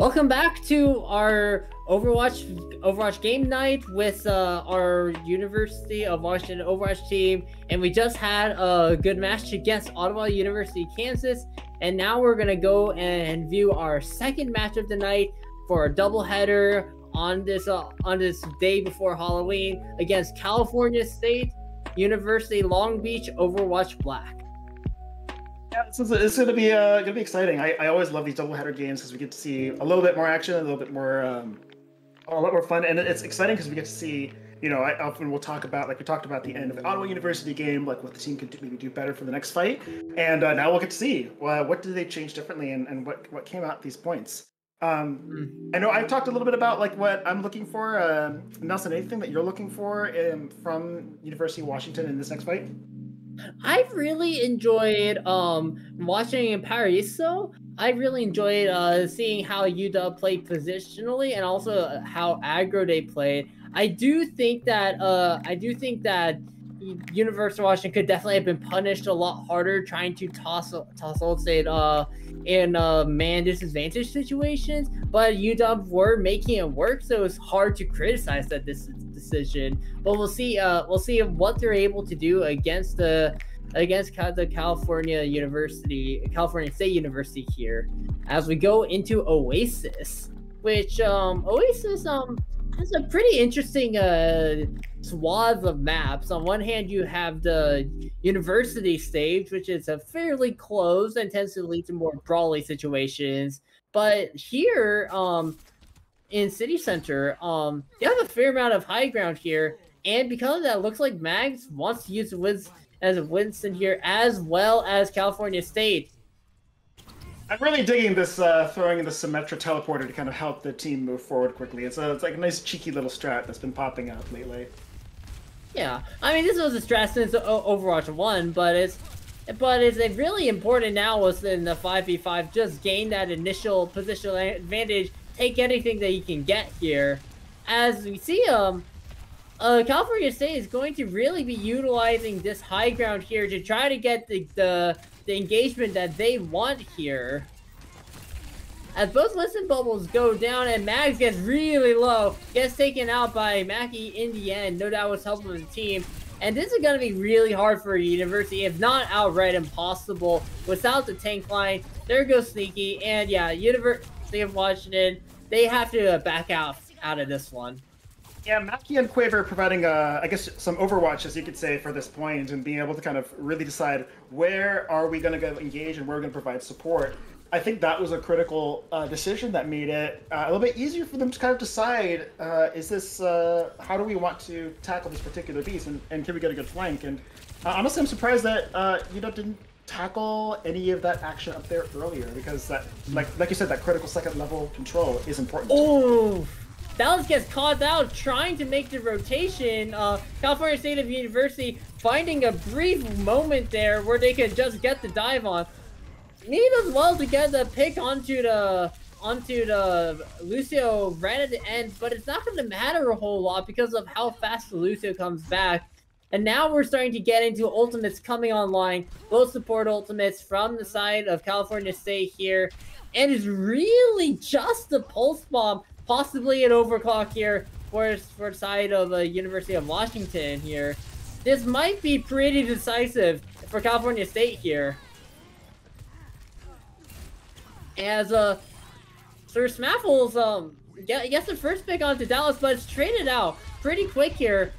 Speaker 2: Welcome back to our Overwatch game night with our University of Washington Overwatch team, and we just had a good match against Ottowa University, Kansas, and now we're gonna go and view our second match of the night for a doubleheader on this day before Halloween against California State University Long Beach Overwatch Black.
Speaker 1: Yeah, it's gonna be exciting. I always love these doubleheader games because we get to see a little bit more action, a little bit more, a lot more fun, and it's exciting because we get to see. You know, I often will talk about, like we talked about the end of the Ottawa University game, like what the team could maybe do better for the next fight, and now we'll get to see what did they change differently and what came out these points. I know I've talked a little bit about like what I'm looking for. Nelson, anything that you're looking for from University of Washington in this next fight?
Speaker 2: I've really enjoyed watching in Paraiso. I really enjoyed seeing how UW played positionally and also how aggro they played. I do think that University of Washington could definitely have been punished a lot harder trying to toss Old State in man disadvantage situations, but UW were making it work, so it's hard to criticize that decision. But we'll see what they're able to do against the California State University here as we go into Oasis, which Oasis has a pretty interesting swath of maps. On one hand, you have the university stage, which is a fairly closed and tends to lead to more brawly situations. But here, in City Center, you have a fair amount of high ground here, and because of that, it looks like Mags wants to use Winston here, as well as California State.
Speaker 1: I'm really digging this throwing in the Symmetra teleporter to kind of help the team move forward quickly. It's like a nice cheeky little strat that's been popping up lately.
Speaker 2: Yeah, I mean, this was a strat since Overwatch 1, but it's really important now was in the 5v5, just gain that initial positional advantage, take anything that you can get here. As we see, California State is going to really be utilizing this high ground here to try to get the engagement that they want here. As both Listen Bubbles go down and Mags gets really low, gets taken out by Mackie in the end. No doubt was helping the team. And this is going to be really hard for University, if not outright impossible, without the tank line. There goes Sneaky, and yeah, University of Washington, they have to back out of this one.
Speaker 1: Yeah, Mackie and Quaver providing, I guess, some Overwatch, as you could say, for this point, and being able to kind of really decide where are we going to go engage and where we're going to provide support. I think that was a critical decision that made it a little bit easier for them to kind of decide, is this, how do we want to tackle this particular beast, and can we get a good flank? And honestly, I'm surprised that UW didn't tackle any of that action up there earlier, because that, like you said, that critical second level control is important.
Speaker 2: Oh! Dallas gets caught out trying to make the rotation. California State University finding a brief moment there where they could just get the dive on. Need as well to get the pick onto the Lucio right at the end, but it's not going to matter a whole lot because of how fast the Lucio comes back. And now we're starting to get into ultimates coming online. Both support ultimates from the side of California State here. And it's really just a pulse bomb, possibly an overclock here for the side of the University of Washington here. This might be pretty decisive for California State here. As Sir Smaffles gets the first pick onto Dallas, but it's traded out pretty quick here.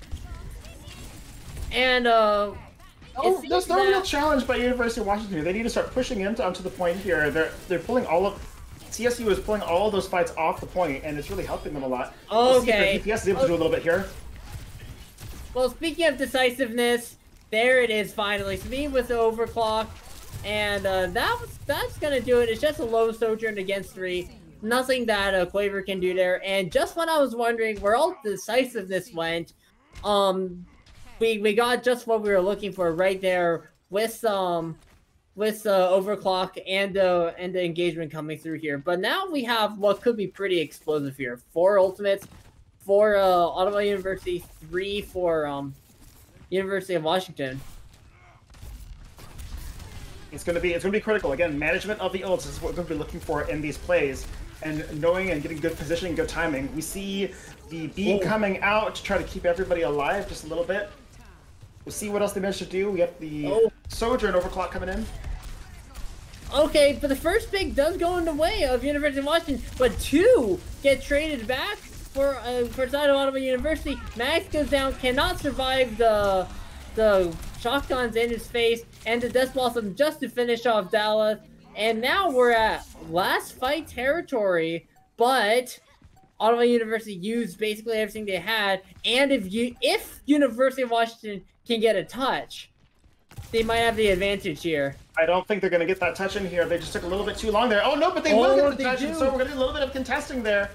Speaker 2: And
Speaker 1: there's no real challenge by University of Washington. They need to start pushing onto the point here. They're pulling all of CSU is pulling all of those fights off the point, and it's really helping them a lot.
Speaker 2: Okay.
Speaker 1: DPS is able to do a little bit here.
Speaker 2: Well, speaking of decisiveness, there it is finally. Speed with the overclock, and that's gonna do it. It's just a low sojourn against 3. Nothing that Quaver can do there. And just when I was wondering where all decisiveness went, we got just what we were looking for right there with overclock and the engagement coming through here. But now we have what could be pretty explosive here. 4 ultimates, 4 Ottowa University, 3 for University of Washington.
Speaker 1: It's gonna be critical. Again, management of the ults is what we're gonna be looking for in these plays, and knowing and getting good positioning, good timing. We see the B coming out to try to keep everybody alive just a little bit. We'll see what else they manage to do. We have the Soldier and Overclock coming in.
Speaker 2: Okay, but the first pick does go in the way of University of Washington, but 2 get traded back for side of Ottowa University. Max goes down, cannot survive the shotguns in his face, and the Death Blossom just to finish off Dallas. And now we're at last fight territory, but Ottowa University used basically everything they had, and if University of Washington can get a touch, they might have the advantage here.
Speaker 1: I don't think they're going to get that touch in here. They just took a little bit too long there. Oh no, but they will get the touch, and so we're going to do a little bit of contesting there.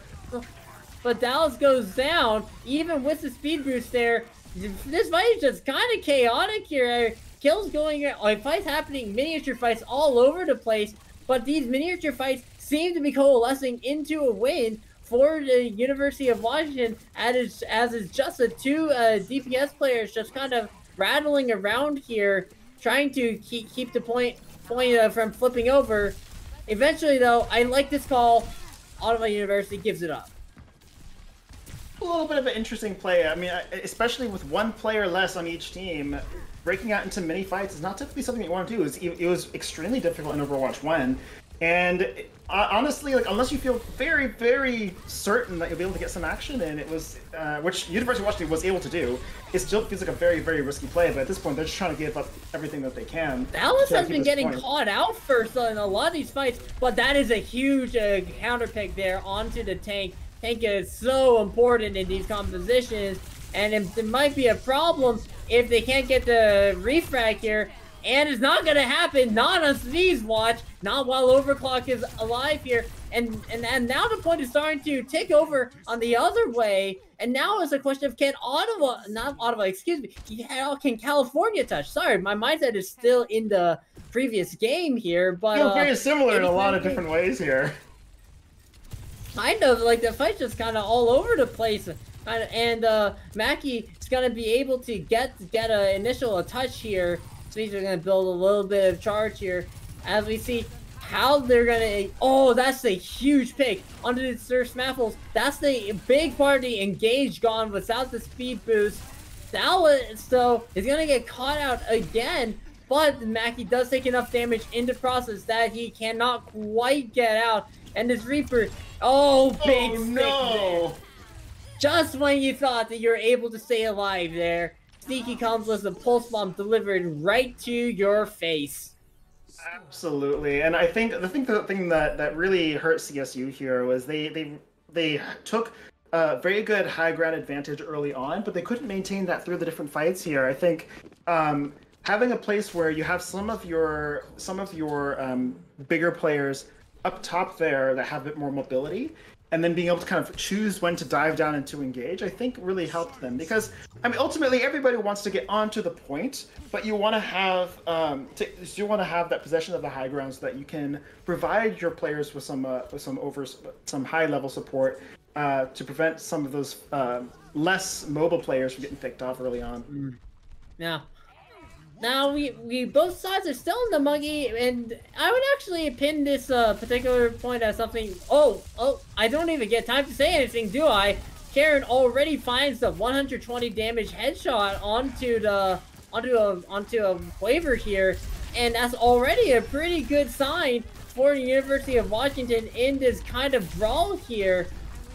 Speaker 2: But Dallas goes down, even with the speed boost there. This fight is just kind of chaotic here. Kills going, fights happening, miniature fights all over the place. But these miniature fights seem to be coalescing into a win for the University of Washington, as it's just the 2 DPS players just kind of rattling around here, trying to keep the point from flipping over. Eventually, though, I like this call. Ottowa University gives it up.
Speaker 1: A little bit of an interesting play. I mean, especially with 1 player less on each team, breaking out into mini fights is not typically something you want to do. It was extremely difficult in Overwatch 1. And honestly, like, unless you feel very, very certain that you'll be able to get some action in, it was, which University of Washington was able to do, it still feels like a very, very risky play. But at this point, they're just trying to give up everything that they can.
Speaker 2: Dallas has been getting caught out first in a lot of these fights, but that is a huge counter pick there onto the tank. Tank is so important in these compositions, and it might be a problem if they can't get the refrag here. And it's not gonna happen, not on Sneeze watch, not while Overclock is alive here. And now the point is starting to tick over on the other way. And now it's a question of can California touch? Sorry, my mindset is still in the previous game here, but
Speaker 1: very similar in a lot of different ways here.
Speaker 2: Kind of, like the fight's just kind of all over the place. And Mackie is gonna be able to get an initial touch here. So these are going to build a little bit of charge here as we see how they're going to... Oh, that's a huge pick onto the Surf Snaffles. That's the big part of the engage gone without the speed boost. Dallas, though, is going to get caught out again, but Mackie does take enough damage in the process that he cannot quite get out. And this Reaper... Oh, big stick there. Just when you thought that you were able to stay alive there, Sneaky comes with a pulse bomb delivered right to your face.
Speaker 1: Absolutely, and I think the thing that really hurt CSU here was they took a very good high ground advantage early on, but they couldn't maintain that through the different fights here. I think having a place where you have some of your bigger players up top there that have a bit more mobility, and then being able to kind of choose when to dive down and to engage, I think really helped them. Because, I mean, ultimately everybody wants to get onto the point, but you want to have that possession of the high ground so that you can provide your players with some high level support to prevent some of those less mobile players from getting picked off early on.
Speaker 2: Now we both sides are still in the muggy, and I would actually pin this particular point as something. Oh, I don't even get time to say anything, do I? Karen already finds the 120 damage headshot onto a waiver here, and that's already a pretty good sign for the University of Washington in this kind of brawl here.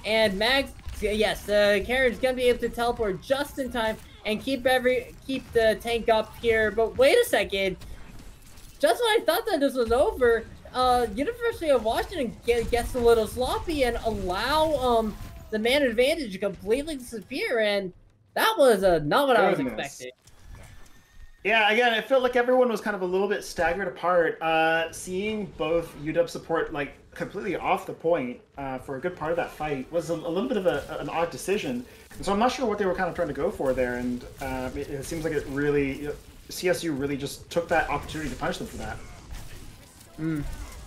Speaker 2: And Mags, yes, Karen's gonna be able to teleport just in time and keep the tank up here. But wait a second, just when I thought that this was over, University of Washington gets a little sloppy and allow the man advantage to completely disappear, and that was not what I was expecting.
Speaker 1: Yeah, again, it felt like everyone was kind of a little bit staggered apart. Seeing both UW support like completely off the point for a good part of that fight was a little bit of an odd decision. And so I'm not sure what they were kind of trying to go for there, and it seems like CSU really just took that opportunity to punish them for that.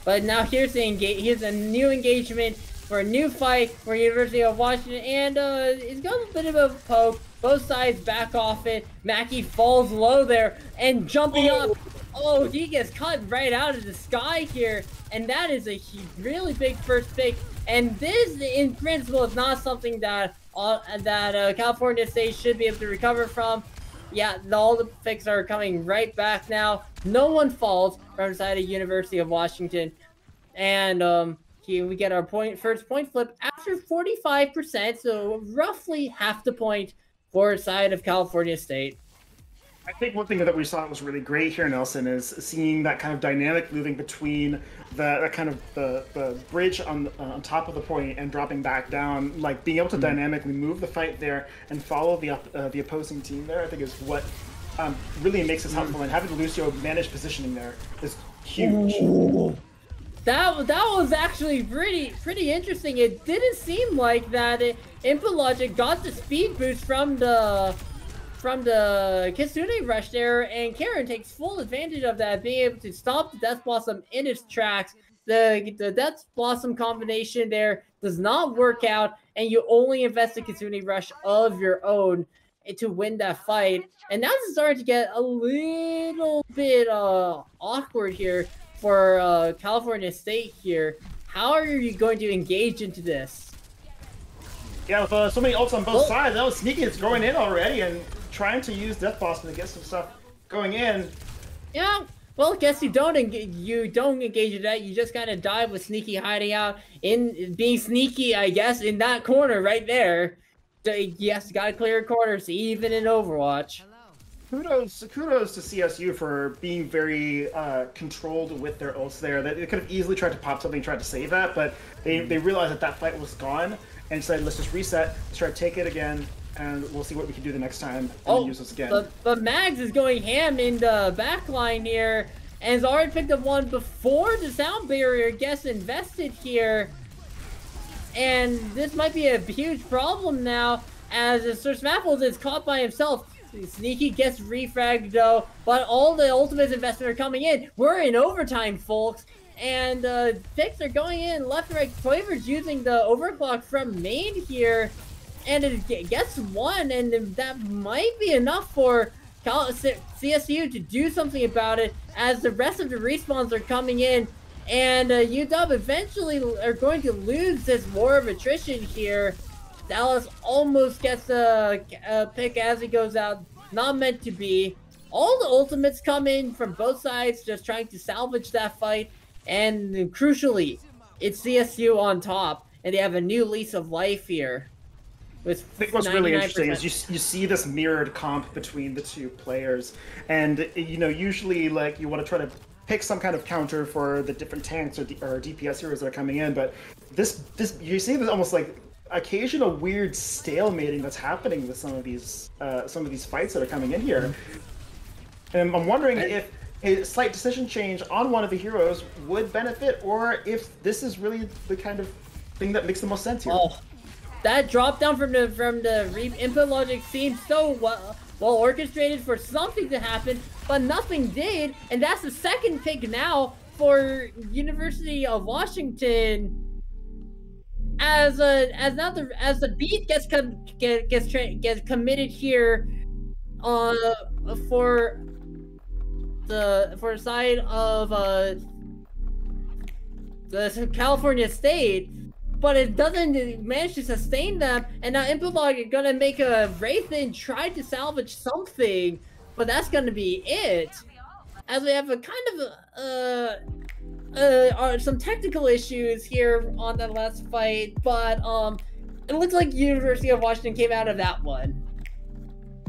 Speaker 2: But now here's a new engagement for a new fight for University of Washington, and it's got a bit of a poke. Both sides back off it. Mackie falls low there and jumping up. Oh, he gets cut right out of the sky here, and that is a really big first pick. And this, in principle, is not something that California State should be able to recover from. Yeah, all the picks are coming right back now. No one falls from the side of University of Washington. And here we get our first point flip after 45%, so roughly half the point for the side of California State.
Speaker 1: I think one thing that we saw was really great here, Nelson, is seeing that kind of dynamic moving between the bridge on top of the point and dropping back down, like being able to dynamically move the fight there and follow the opposing team there. I think is what really makes this helpful, and having Lucio manage positioning there is huge.
Speaker 2: Ooh. That was actually pretty interesting. It didn't seem like that Input Logic got the speed boost from the Kitsune rush there, and Karen takes full advantage of that, being able to stop the Death Blossom in its tracks. The Death Blossom combination there does not work out, and you only invest a Kitsune rush of your own to win that fight. And now it's starting to get a little bit awkward here for California State here. How are you going to engage into this?
Speaker 1: Yeah, with so many ults on both sides, that was sneaky. It's going in already and trying to use Death Blossom to get some stuff going in.
Speaker 2: Yeah, well, I guess you don't engage in that. You just kind of dive with Sneaky hiding out in being sneaky, I guess, in that corner right there. Yes, got to clear corners even in Overwatch.
Speaker 1: Kudos to CSU for being very controlled with their ults there. They could have easily tried to pop something, tried to save that, but they realized that fight was gone and decided, let's just reset, let's try to take it again, and we'll see what we can do the next time and use this again.
Speaker 2: But Mags is going ham in the backline here, and has already picked up one before the sound barrier gets invested here. And this might be a huge problem now, as Sir Smaffles is caught by himself. Sneaky gets refragged though, but all the ultimates investment are coming in. We're in overtime, folks, and picks are going in left and right. Flavor's using the overclock from main here, and it gets one, and that might be enough for CSU to do something about it, as the rest of the respawns are coming in, and UW eventually are going to lose this war of attrition here. Dallas almost gets a pick as he goes out. Not meant to be. All the ultimates come in from both sides, just trying to salvage that fight. And crucially, it's CSU on top, and they have a new lease of life here.
Speaker 1: I think what's really interesting is you see this mirrored comp between the two players, and usually like you want to try to pick some kind of counter for the different tanks or DPS heroes that are coming in, but this you see this almost like occasional weird stalemating that's happening with some of these fights that are coming in here. And I'm wondering if a slight decision change on one of the heroes would benefit, or if this is really the kind of thing that makes the most sense here.
Speaker 2: Oh, that drop down from the input logic seemed so well orchestrated for something to happen, but nothing did, and that's the second pick now for University of Washington. As the beat gets committed here, for the side of the California State, but it doesn't manage to sustain them, and now Impulog is gonna make a Wraith and try to salvage something, but that's gonna be it. As we have a kind of some technical issues here on that last fight, but it looks like University of Washington came out of that one.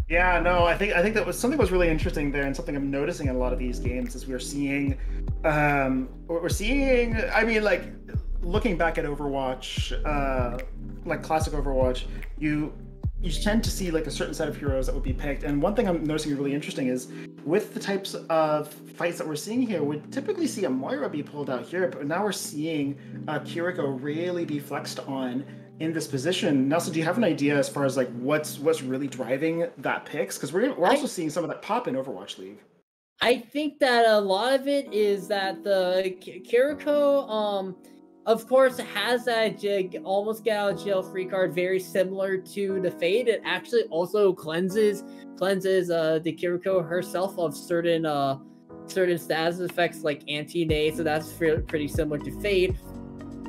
Speaker 1: Yeah, no, I think that was something was really interesting there, and something I'm noticing in a lot of these games is we're seeing, I mean, like looking back at Overwatch, like classic Overwatch, you tend to see like a certain set of heroes that would be picked. And one thing I'm noticing really interesting is with the types of fights that we're seeing here, we'd typically see a Moira be pulled out here, but now we're seeing Kiriko really be flexed on in this position. Nelson, do you have an idea as far as like what's really driving that picks? Because we're also seeing some of that pop in Overwatch League.
Speaker 2: I think that a lot of it is that the Kiriko, of course, has that almost get out of jail free card very similar to the Fade. It actually also cleanses the Kiriko herself of certain certain status effects like anti-nade, so that's pretty similar to Fade.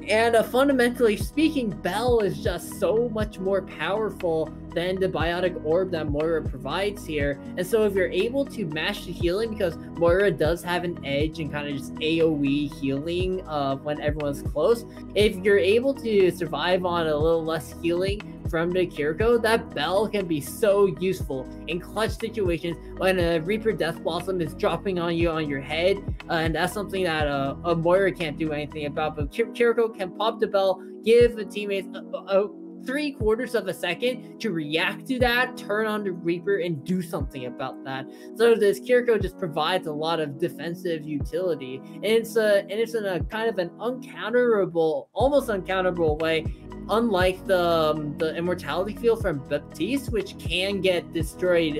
Speaker 2: And fundamentally speaking, Bell is just so much more powerful than the Biotic Orb that Moira provides here. And so if you're able to match the healing, because Moira does have an edge and kind of just AoE healing when everyone's close, if you're able to survive on a little less healing from the Kiriko, that Bell can be so useful in clutch situations when a Reaper Death Blossom is dropping on you on your head, and that's something that a Moira can't do anything about. But Kiriko can pop the Bell, give the teammates a 3/4 of a second to react to that, turn on the Reaper, and do something about that. So this Kiriko just provides a lot of defensive utility, and it's in a kind of an uncounterable, almost uncounterable way. Unlike the immortality field from Baptiste, which can get destroyed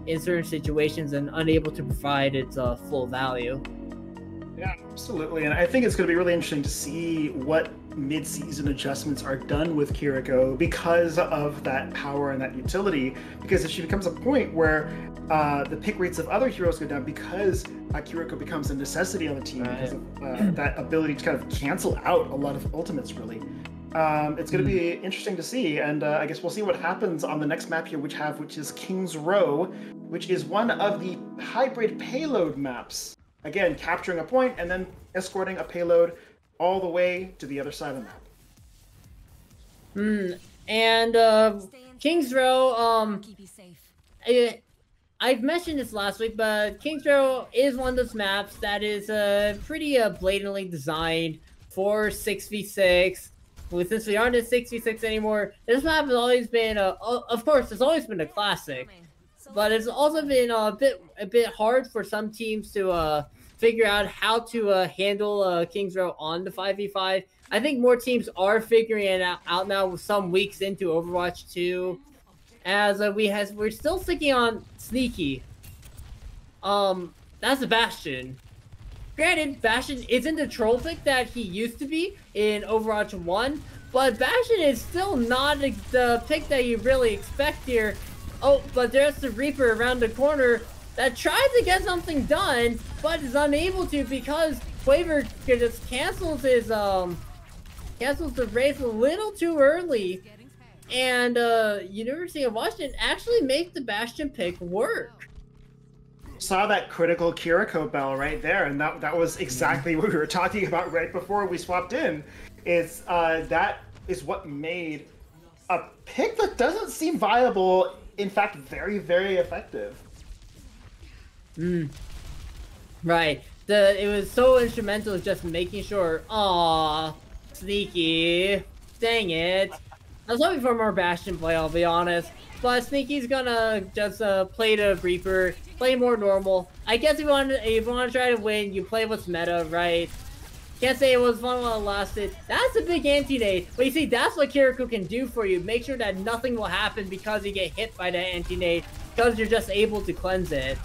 Speaker 2: in certain situations and unable to provide its full value.
Speaker 1: Yeah, absolutely. And I think it's going to be really interesting to see what mid-season adjustments are done with Kiriko because of that power and that utility. Because if she becomes a point where the pick rates of other heroes go down because Kiriko becomes a necessity on the team because of that ability to kind of cancel out a lot of ultimates, really. It's going to be interesting to see, and I guess we'll see what happens on the next map here, which is King's Row, which is one of the hybrid payload maps. Again, capturing a point and then escorting a payload all the way to the other side of the map.
Speaker 2: And King's Row, I've mentioned this last week, but King's Row is one of those maps that is pretty blatantly designed for 6v6. Since we aren't at 6v6 anymore, this map has always been, of course, it's always been a classic, but it's also been a bit hard for some teams to figure out how to handle King's Row on the 5v5. I think more teams are figuring it out now, some weeks into Overwatch 2, as we're still sticking on Sneaky. That's a Bastion. Granted, Bastion isn't the troll pick that he used to be in Overwatch 1, but Bastion is still not the pick that you really expect here. Oh, but there's the Reaper around the corner that tries to get something done, but is unable to because Quaver just cancels the race a little too early, and University of Washington actually makes the Bastion pick work.
Speaker 1: Saw that critical Kiriko Bell right there, and that was exactly what we were talking about right before we swapped in. That is what made a pick that doesn't seem viable, in fact, very, very effective.
Speaker 2: Right. It was so instrumental just making sure. Aw, Sneaky. Dang it. I was hoping for more Bastion play, I'll be honest. But Sneaky's gonna just play the Reaper, play more normal. I guess if you want to try to win, you play what's meta, right? Can't say it was fun while it lasted. That's a big anti-nade. But you see, that's what Kiriko can do for you. Make sure that nothing will happen because you get hit by that anti-nade, because you're just able to cleanse it.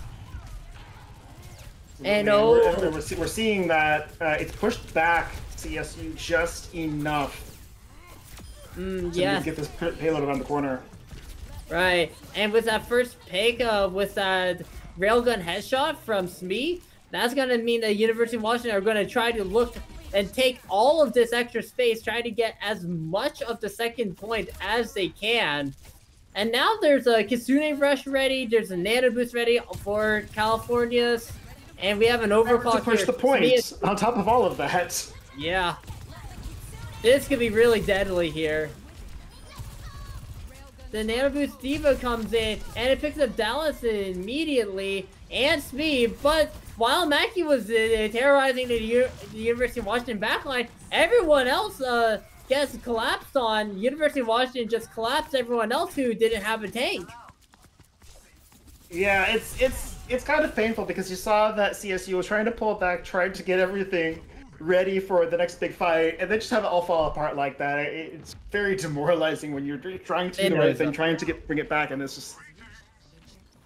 Speaker 2: And
Speaker 1: we're seeing that it's pushed back CSU just enough to get this payload around the corner.
Speaker 2: Right, and with that first pick, with that railgun headshot from Smee, that's going to mean that University of Washington are going to try to look and take all of this extra space, try to get as much of the second point as they can. And now there's a Kitsune Rush ready, there's a Nano Boost ready for California's, and we have an overclock
Speaker 1: to push the points on top of all of that.
Speaker 2: Yeah. This could be really deadly here. The Nano Boost Diva comes in, and it picks up Dallas immediately, and Speed, but while Mackie was terrorizing the University of Washington backline, everyone else gets collapsed on. University of Washington just collapsed everyone else who didn't have a tank.
Speaker 1: Yeah, it's kind of painful because you saw that CSU was trying to pull it back, trying to get everything ready for the next big fight, and then just have it all fall apart like that. It's very demoralizing when you're trying to do the right thing, trying to bring it back, and it's just...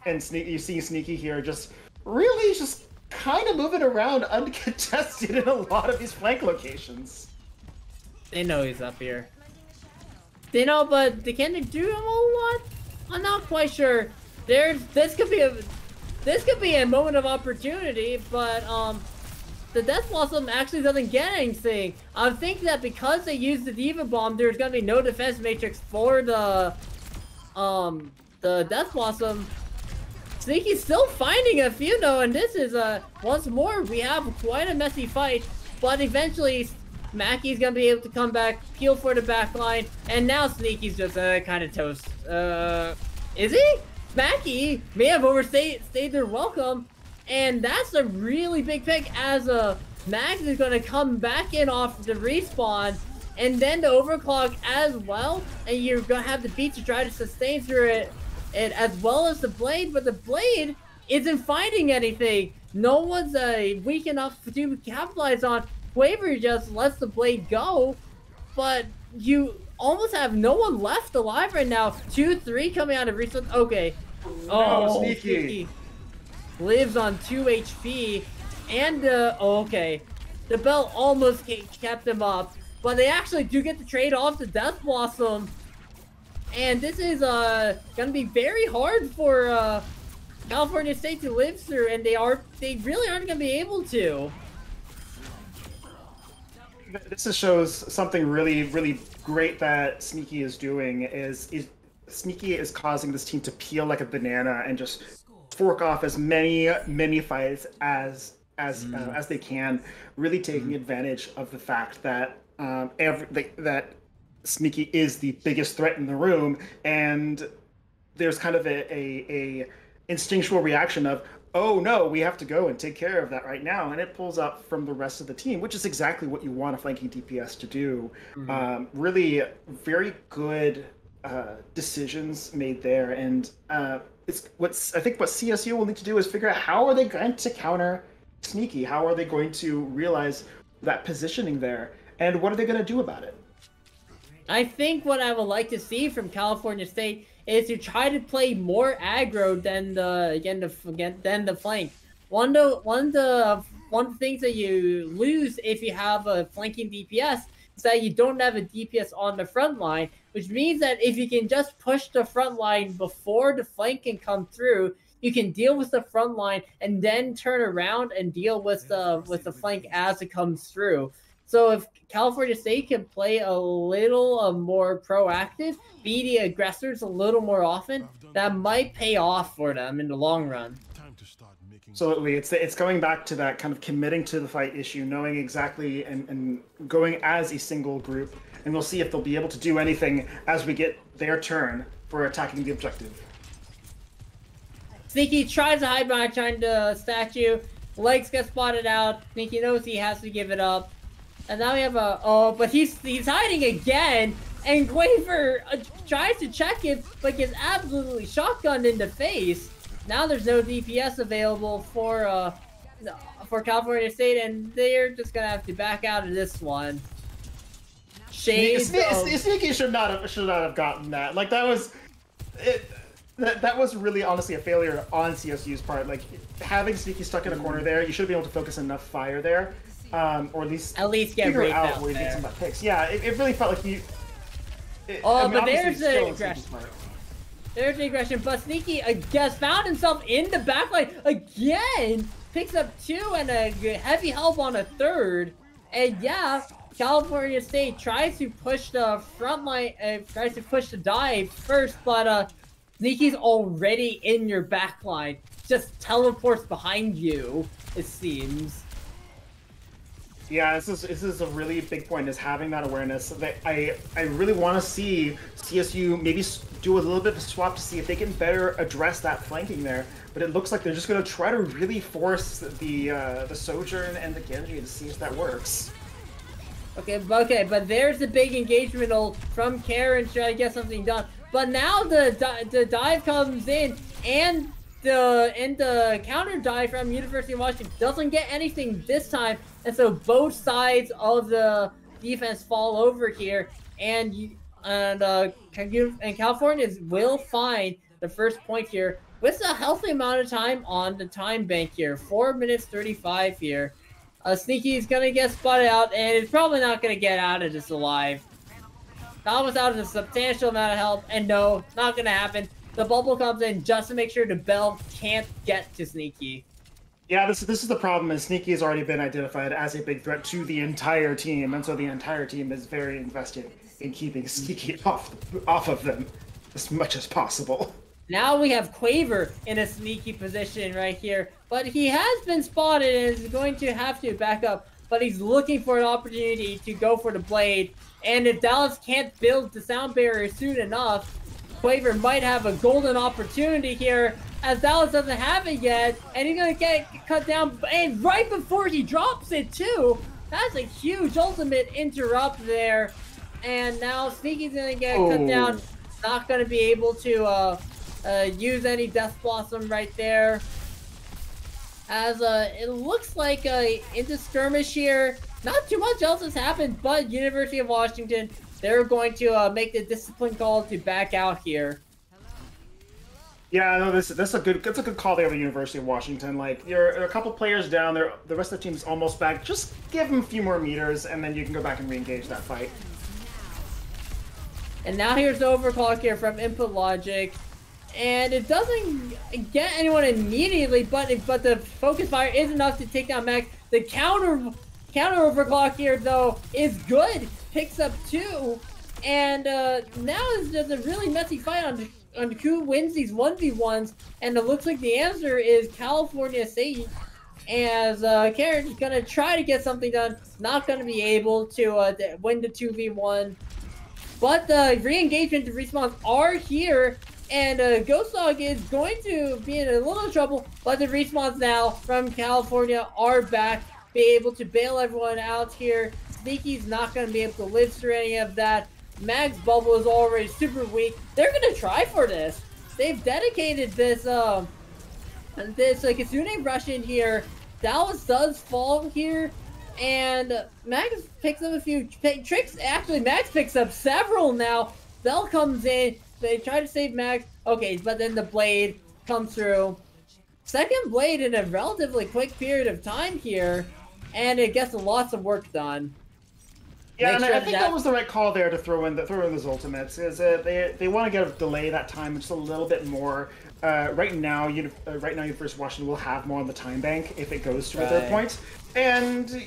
Speaker 1: And you see Sneaky here just really just kind of moving around uncontested in a lot of these flank locations.
Speaker 2: They know he's up here. They know, but can they do him a lot? I'm not quite sure. This could be this could be a moment of opportunity, but the Death Blossom actually doesn't get anything. I'm thinking that because they used the Diva Bomb, there's gonna be no defense matrix for the Death Blossom. Sneaky's still finding a few though, and this is once more we have quite a messy fight, but eventually Mackey's gonna be able to come back, peel for the back line, and now Sneaky's just kind of toast. Is he? Mackey may have overstayed their welcome, and that's a really big pick as Max is gonna come back in off the respawn, and then the overclock as well, and you're gonna have the beat to try to sustain through it as well as the blade, but the blade isn't finding anything. No one's weak enough to capitalize on. Quaver just lets the blade go, but you almost have no one left alive right now. 2-3 coming out of respawn. Okay.
Speaker 1: Oh, Sneaky
Speaker 2: lives on 2 HP, and okay, the bell almost kept him up, but they actually do get to trade off the Death Blossom. And this is gonna be very hard for California State to live through, and they really aren't gonna be able to.
Speaker 1: This just shows something really, really great that Sneaky is doing. Sneaky is causing this team to peel like a banana and just fork off as many fights as they can, really taking advantage of the fact that that Sneaky is the biggest threat in the room, and there's kind of a instinctual reaction of, oh no, we have to go and take care of that right now, and it pulls up from the rest of the team, which is exactly what you want a flanking DPS to do. Really very good decisions made there, and I think what CSU will need to do is figure out how are they going to counter Sneaky, how are they going to realize that positioning there, and what are they going to do about it?
Speaker 2: I think what I would like to see from California State is to try to play more aggro than the flank. One of the things that you lose if you have a flanking DPS is that you don't have a DPS on the front line, which means that if you can just push the front line before the flank can come through, you can deal with the front line and then turn around and deal with the flank as it comes through. So if California State can play a little more proactive, be the aggressors a little more often, that might pay off for them in the long run.
Speaker 1: Absolutely, it's going back to that kind of committing to the fight issue, knowing exactly and going as a single group, and we'll see if they'll be able to do anything as we get their turn for attacking the objective.
Speaker 2: Sneaky tries to hide behind the statue, legs get spotted out, Sneaky knows he has to give it up. And now we have but he's hiding again, and Quaver tries to check him, but gets absolutely shotgunned in the face. Now there's no DPS available for California State, and they're just gonna have to back out of this one.
Speaker 1: Sneaky should not have gotten that. Like that was really honestly a failure on CSU's part. Like having Sneaky stuck in a corner there, you should be able to focus enough fire there. Or at least
Speaker 2: get
Speaker 1: figure out where
Speaker 2: there.
Speaker 1: you get some of that picks. Yeah, it really felt like you.
Speaker 2: But there's the aggression. There's the aggression, but Sneaky has found himself in the backline again. Picks up 2 and a heavy help on a 3rd. And yeah, California State tries to push the front line, tries to push the dive first, but Sneaky's already in your backline. Just teleports behind you, it seems.
Speaker 1: Yeah, this is a really big point, is having that awareness. That I really want to see CSU maybe do a little bit of a swap to see if they can better address that flanking there. But it looks like they're just going to try to really force the Sojourn and the Genji to see if that works.
Speaker 2: Okay, but there's the big engagement ult from Karen trying to get something done. But now the dive comes in, and the counter dive from University of Washington doesn't get anything this time, and so both sides of the defense fall over here, and California will find the first point here with a healthy amount of time on the time bank here. 4 minutes 35 here. Sneaky is gonna get spotted out, and it's probably not gonna get out of this alive. Not without a substantial amount of help, and no, not gonna happen. the bubble comes in just to make sure the Bell can't get to Sneaky.
Speaker 1: Yeah, this is the problem. Is Sneaky has already been identified as a big threat to the entire team, and so the entire team is very invested in keeping Sneaky off of them as much as possible.
Speaker 2: Now we have Quaver in a sneaky position right here, but he has been spotted and is going to have to back up, but he's looking for an opportunity to go for the blade, and if Dallas can't build the sound barrier soon enough, Quaver might have a golden opportunity here, as Dallas doesn't have it yet, and he's gonna get cut down, and right before he drops it too, that's a huge ultimate interrupt there, and now Sneaky's gonna get cut down, not gonna be able to use any Death Blossom right there. As it looks like into skirmish here, not too much else has happened, but University of Washington, they're going to make the discipline call to back out here.
Speaker 1: Yeah, no, that's a good call there by University of Washington. Like, you're a couple players down there, the rest of the team's almost back. Just give them a few more meters, and then you can go back and re-engage that fight.
Speaker 2: And now here's the overclock here from Input Logic. And it doesn't get anyone immediately, but the focus fire is enough to take down Max. The counter overclock here though is good, picks up 2, and now is just a really messy fight on who wins these 1v1s, and it looks like the answer is California State, as Karen is gonna try to get something done, not gonna be able to win the 2v1, but the re-engagement to respawns are here. And Ghost Dog is going to be in a little trouble, but the respawns now from California are back, be able to bail everyone out here. Sneaky's not going to be able to live through any of that. Mag's bubble is already super weak. They're going to try for this. They've dedicated this Kitsune rush in here. Dallas does fall here, and Max picks up a few tricks. Actually, Max picks up several now. Bell comes in. They try to save Max. Okay, but then the blade comes through. Second blade in a relatively quick period of time here, and it gets lots of work done.
Speaker 1: Yeah, and I think that was the right call there to throw in those ultimates. Is they want to get a delay that time just a little bit more. Right now, University of Washington will have more on the time bank if it goes to their points, and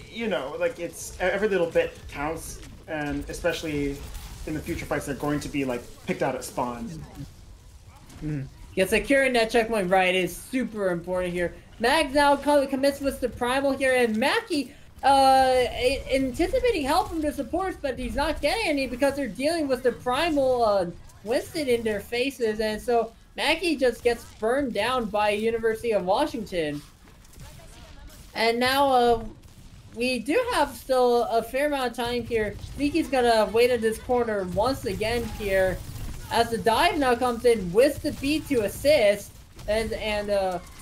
Speaker 1: like it's every little bit counts, and especially in the future fights, they're going to be like picked out at spawn.
Speaker 2: Yeah, securing that checkpoint right is super important here. Mag now commits with the primal here, and Mackie anticipating help from the supports, but he's not getting any because they're dealing with the primal Winston in their faces, and so Mackie just gets burned down by University of Washington. And now we do have still a fair amount of time here. Sneaky's gonna wait at this corner once again here, as the dive now comes in with the beat to assist, and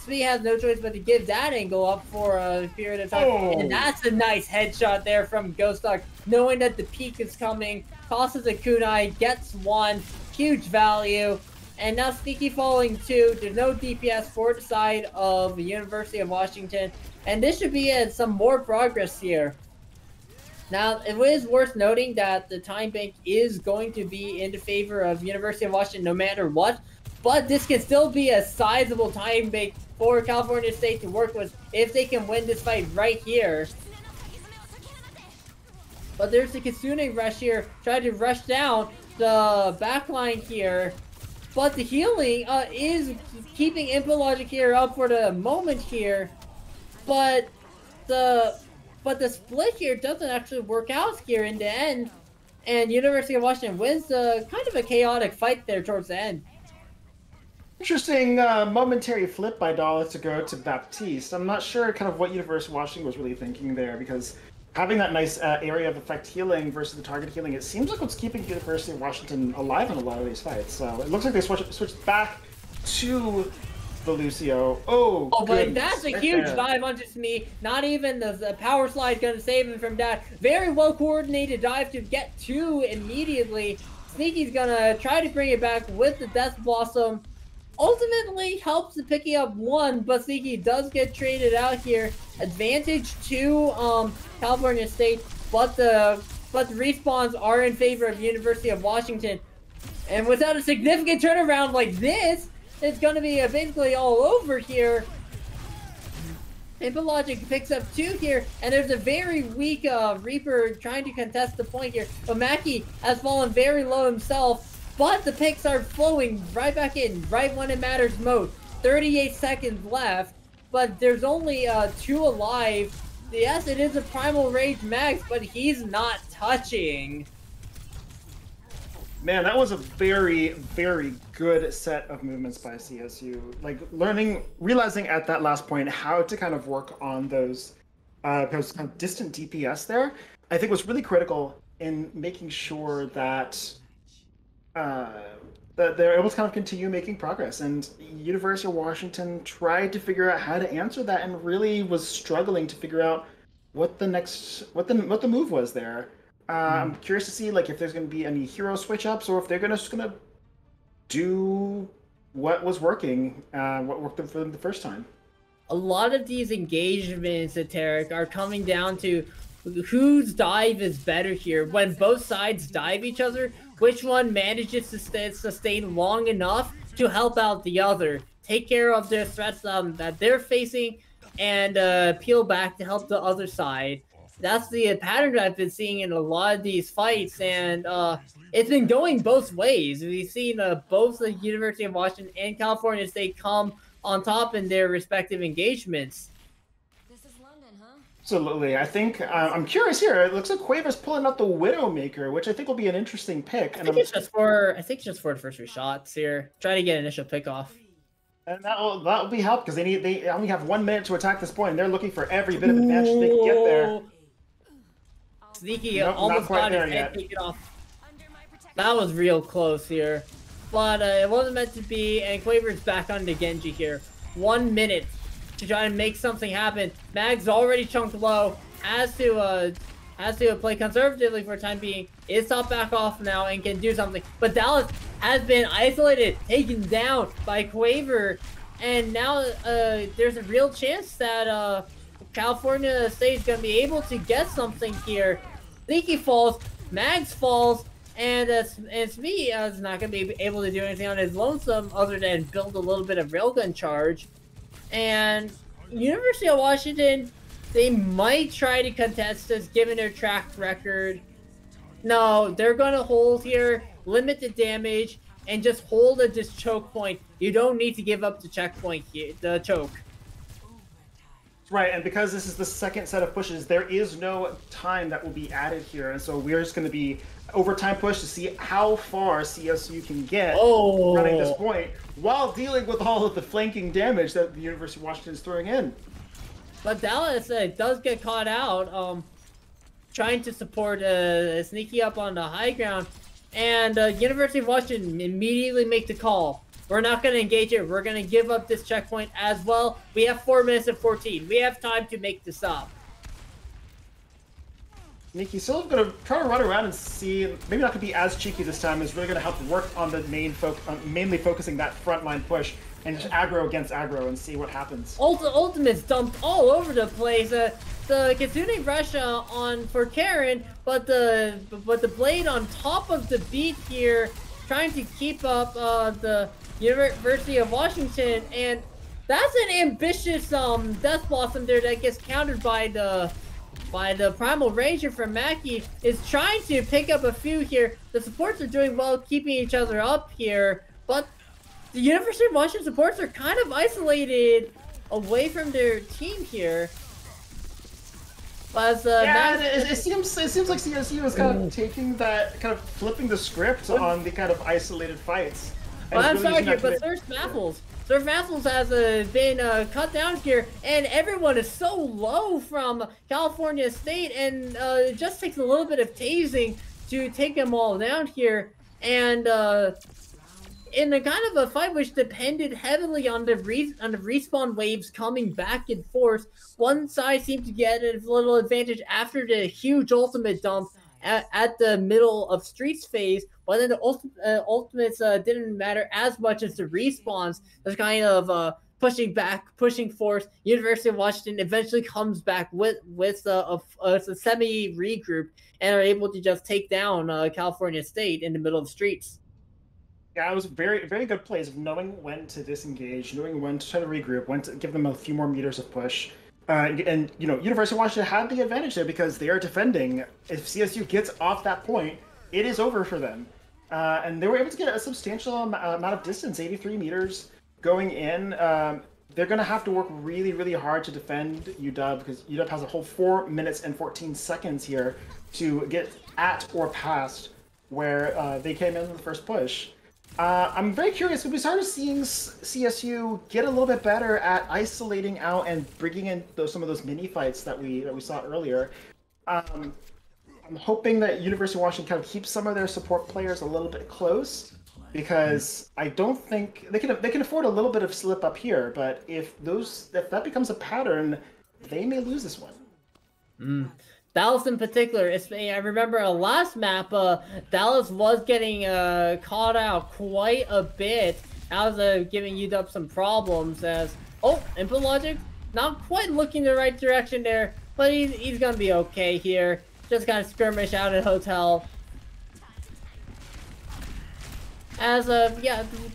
Speaker 2: Sneaky has no choice but to give that angle up for a period of time. And that's a nice headshot there from Ghost Dog, knowing that the peak is coming, tosses a kunai, gets 1, huge value, and now Sneaky falling 2. There's no DPS for the side of the University of Washington. And this should be some more progress here. Now, it is worth noting that the time bank is going to be in the favor of University of Washington no matter what, but this can still be a sizable time bank for California State to work with if they can win this fight right here. But there's the Kitsune rush here, trying to rush down the backline here, but the healing is keeping Input Logic here up for the moment here. But the split here doesn't actually work out here in the end, and University of Washington wins kind of a chaotic fight there towards the end.
Speaker 1: Interesting momentary flip by Dallas to go to Baptiste. I'm not sure kind of what University of Washington was really thinking there, because having that nice area of effect healing versus the target healing, it seems like what's keeping University of Washington alive in a lot of these fights. So it looks like they switched back to the Lucio.
Speaker 2: But that's a huge dive onto me. Not even the power slide gonna save him from that. Very well coordinated dive to get 2 immediately. Sneaky's gonna try to bring it back with the Death Blossom. Ultimately helps in picking up 1, but Sneaky does get traded out here. Advantage to California State, but the respawns are in favor of University of Washington. And without a significant turnaround like this, it's going to be basically all over here. Logic picks up 2 here, and there's a very weak Reaper trying to contest the point here. But Mackie has fallen very low himself, but the picks are flowing right back in, right when it matters most. 38 seconds left, but there's only 2 alive. Yes, it is a Primal Rage Max, but he's not touching.
Speaker 1: Man, that was a very, very good set of movements by CSU. Like realizing at that last point how to kind of work on those kind of distant DPS there, I think was really critical in making sure that that they're able to kind of continue making progress. And University of Washington tried to figure out how to answer that, and really was struggling to figure out what the move was there. I'm curious to see like if there's going to be any hero switch ups, or if they're just going to do what was working, what worked for them the first time.
Speaker 2: A lot of these engagements at Tariq are coming down to whose dive is better here. When both sides dive each other, which one manages to sustain long enough to help out the other, take care of their threats that they're facing, and peel back to help the other side. That's the pattern that I've been seeing in a lot of these fights, and it's been going both ways. We've seen both the University of Washington and California State come on top in their respective engagements.
Speaker 3: This is London, huh?
Speaker 1: Absolutely. I think I'm curious here. It looks like Quaver's pulling out the Widowmaker, which I think will be an interesting pick.
Speaker 2: I think it's just for the first 3 shots here. Try to get initial pick off.
Speaker 1: And that'll be helped because they only have 1 minute to attack this point, and they're looking for every bit of advantage they can get there.
Speaker 2: Sneaky,
Speaker 1: nope,
Speaker 2: almost got his head taken off. That was real close here. But it wasn't meant to be, and Quaver's back on to Genji here. 1 minute to try to make something happen. Mag's already chunked low. Has to play conservatively for the time being. Is top back off now and can do something. But Dallas has been isolated, taken down by Quaver. And now there's a real chance that California State is going to be able to get something here. Sneaky falls, Mags falls, and Smee is not going to be able to do anything on his lonesome other than build a little bit of railgun charge. And University of Washington, they might try to contest this given their track record. No, they're going to hold here, limit the damage, and just hold at this choke point. You don't need to give up the checkpoint here, the choke.
Speaker 1: Right, and because this is the second set of pushes, there is no time that will be added here, and so we're just going to be overtime push to see how far CSU can get running this point, while dealing with all of the flanking damage that the University of Washington is throwing in.
Speaker 2: But Dallas does get caught out, trying to support Sneaky up on the high ground, and University of Washington immediately make the call. We're not going to engage it. We're going to give up this checkpoint as well. We have 4 minutes and 14. We have time to make this up.
Speaker 1: Nikki's still going to try to run around and see, maybe not going to be as cheeky this time, is really going to help work on the mainly focusing that frontline push and just aggro against aggro and see what happens.
Speaker 2: Ultimates dumped all over the place. The Kitsune rush on for Karen, but the blade on top of the beat here, trying to keep up the University of Washington, and that's an ambitious Death Blossom there that gets countered by the Primal Ranger from Mackie. Is trying to pick up a few here. The supports are doing well, keeping each other up here, but the University of Washington supports are kind of isolated away from their team here. As,
Speaker 1: it seems like CSU is kind of taking that, kind of flipping the script on the kind of isolated fights.
Speaker 2: Well, I'm sorry here, but Surf Baffles has been cut down here, and everyone is so low from California State, and it just takes a little bit of tasing to take them all down here. And in a kind of a fight which depended heavily on the respawn waves coming back and forth, one side seemed to get a little advantage after the huge ultimate dump at the middle of Streets phase, but then the ultimates didn't matter as much as the respawns. There's kind of pushing force. University of Washington eventually comes back with a semi-regroup and are able to just take down California State in the middle of Streets.
Speaker 1: Yeah, it was very, very good plays of knowing when to disengage, knowing when to try to regroup, when to give them a few more meters of push. And you know, University of Washington had the advantage there because they are defending. If CSU gets off that point, it is over for them. And they were able to get a substantial amount of distance, 83 meters going in. They're going to have to work really, really hard to defend UW because UW has a whole 4 minutes and 14 seconds here to get at or past where they came in the first push. I'm very curious because we started seeing CSU get a little bit better at isolating out and bringing in some of those mini fights that we saw earlier. I'm hoping that University of Washington kind of keeps some of their support players a little bit close because I don't think they can afford a little bit of slip up here. But if that becomes a pattern, they may lose this one.
Speaker 2: Dallas in particular, I remember a last map, Dallas was getting caught out quite a bit. That was giving UW some problems as, Input Logic, not quite looking the right direction there, but he's going to be okay here. Just kind of skirmish out at Hotel. As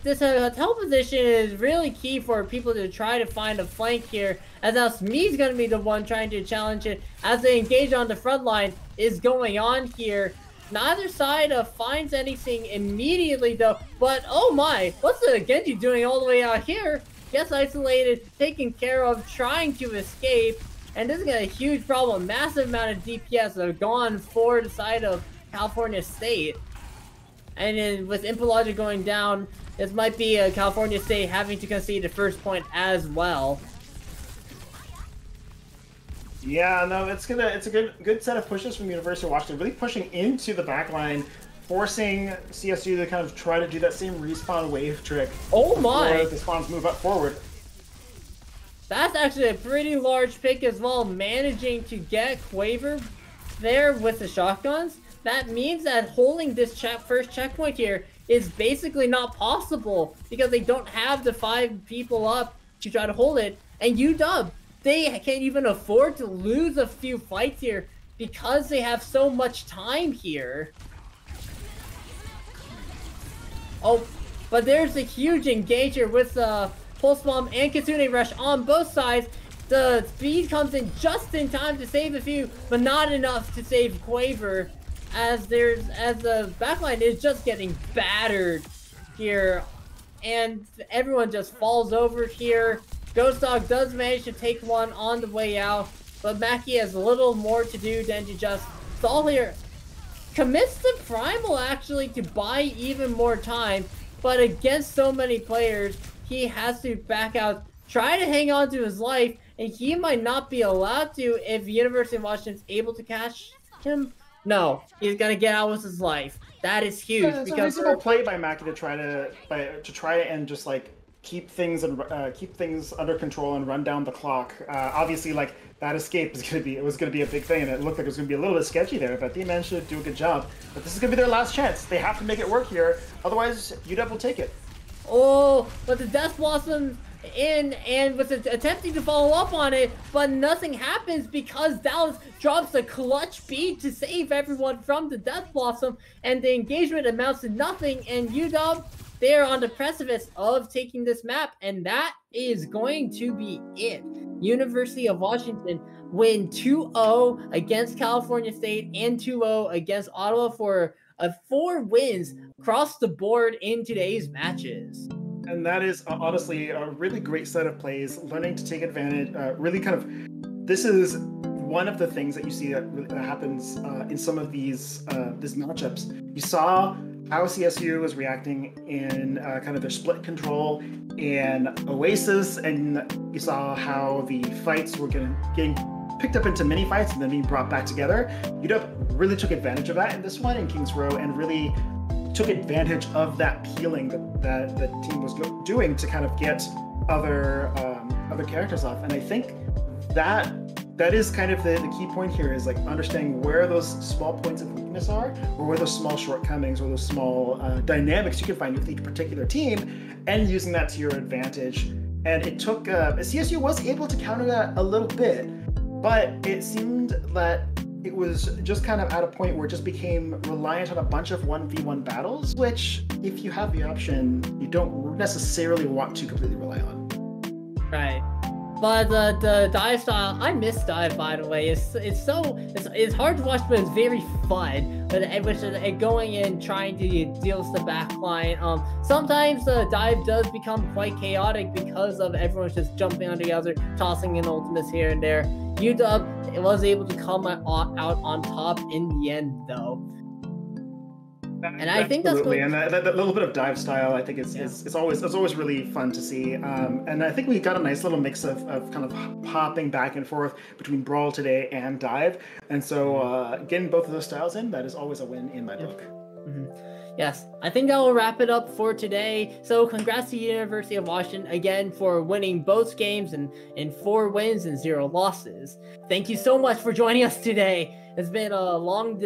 Speaker 2: this hotel position is really key for people to try to find a flank here. As now Smee's going to be the one trying to challenge it as they engage on the front line is going on here. Neither side finds anything immediately though, but oh my, what's the Genji doing all the way out here? Gets isolated, taken care of, trying to escape, and this is a huge problem. Massive amount of DPS that have gone for the side of California State. And then with Input Logic going down, this might be California State having to concede the first point as well.
Speaker 1: Yeah, no, it's a good set of pushes from University of Washington, really pushing into the backline, forcing CSU to kind of try to do that same respawn wave trick.
Speaker 2: Oh my!
Speaker 1: Before the spawns move up forward.
Speaker 2: That's actually a pretty large pick as well, managing to get Quaver there with the shotguns. That means that holding this first checkpoint here is basically not possible because they don't have the 5 people up to try to hold it. And UW, they can't even afford to lose a few fights here because they have so much time here. Oh, but there's a huge engager with Pulse Bomb and Kitsune Rush on both sides. The speed comes in just in time to save a few, but not enough to save Quaver. As the backline is just getting battered here, and everyone just falls over here. Ghost Dog does manage to take one on the way out, but Mackie has a little more to do than to just stall here. Commits the Primal actually to buy even more time, but against so many players, he has to back out, try to hang on to his life, and he might not be allowed to if University of Washington's able to catch him. No, he's gonna get out with his life. That is huge.
Speaker 1: It's a reasonable play by Mackie to try and just like keep things under control and run down the clock. Obviously, like that escape was gonna be a big thing, and it looked like it was gonna be a little bit sketchy there, but they managed to do a good job. But this is gonna be their last chance. They have to make it work here, otherwise UW will take it.
Speaker 2: Oh, but the Death Blossom in and was attempting to follow up on it, but nothing happens because Dallas drops a clutch beat to save everyone from the Death Blossom, and the engagement amounts to nothing, and UW, they are on the precipice of taking this map, and that is going to be it. University of Washington win 2-0 against California State and 2-0 against Ottawa for 4 wins across the board in today's matches.
Speaker 1: And that is honestly a really great set of plays, learning to take advantage, this is one of the things that you see that happens in some of these matchups. You saw how CSU was reacting in kind of their split control in Oasis, and you saw how the fights were getting picked up into mini fights and then being brought back together. UW really took advantage of that in this one in Kings Row and really took advantage of that peeling that the team was doing to kind of get other characters off. And I think that is kind of the key point here, is like understanding where those small points of weakness are, or where those small shortcomings or those small dynamics you can find with each particular team, and using that to your advantage. And it took CSU was able to counter that a little bit, but it seemed that it was just kind of at a point where it just became reliant on a bunch of 1v1 battles, which, if you have the option, you don't necessarily want to completely rely on.
Speaker 2: Right. But the dive style, I miss dive, by the way. It's hard to watch, but it's very fun. But going in, trying to deal with the backline. Sometimes the dive does become quite chaotic because of everyone's just jumping on together, tossing in ultimates here and there. UW was able to come out on top in the end, though. And I think that's
Speaker 1: and that little bit of dive style, I think it's always really fun to see. And I think we got a nice little mix of kind of hopping back and forth between Brawl today and dive. And so getting both of those styles in, that is always a win in my book.
Speaker 2: Mm-hmm. Yes, I think that will wrap it up for today. So congrats to University of Washington again for winning both games and in 4 wins and 0 losses. Thank you so much for joining us today. It's been a long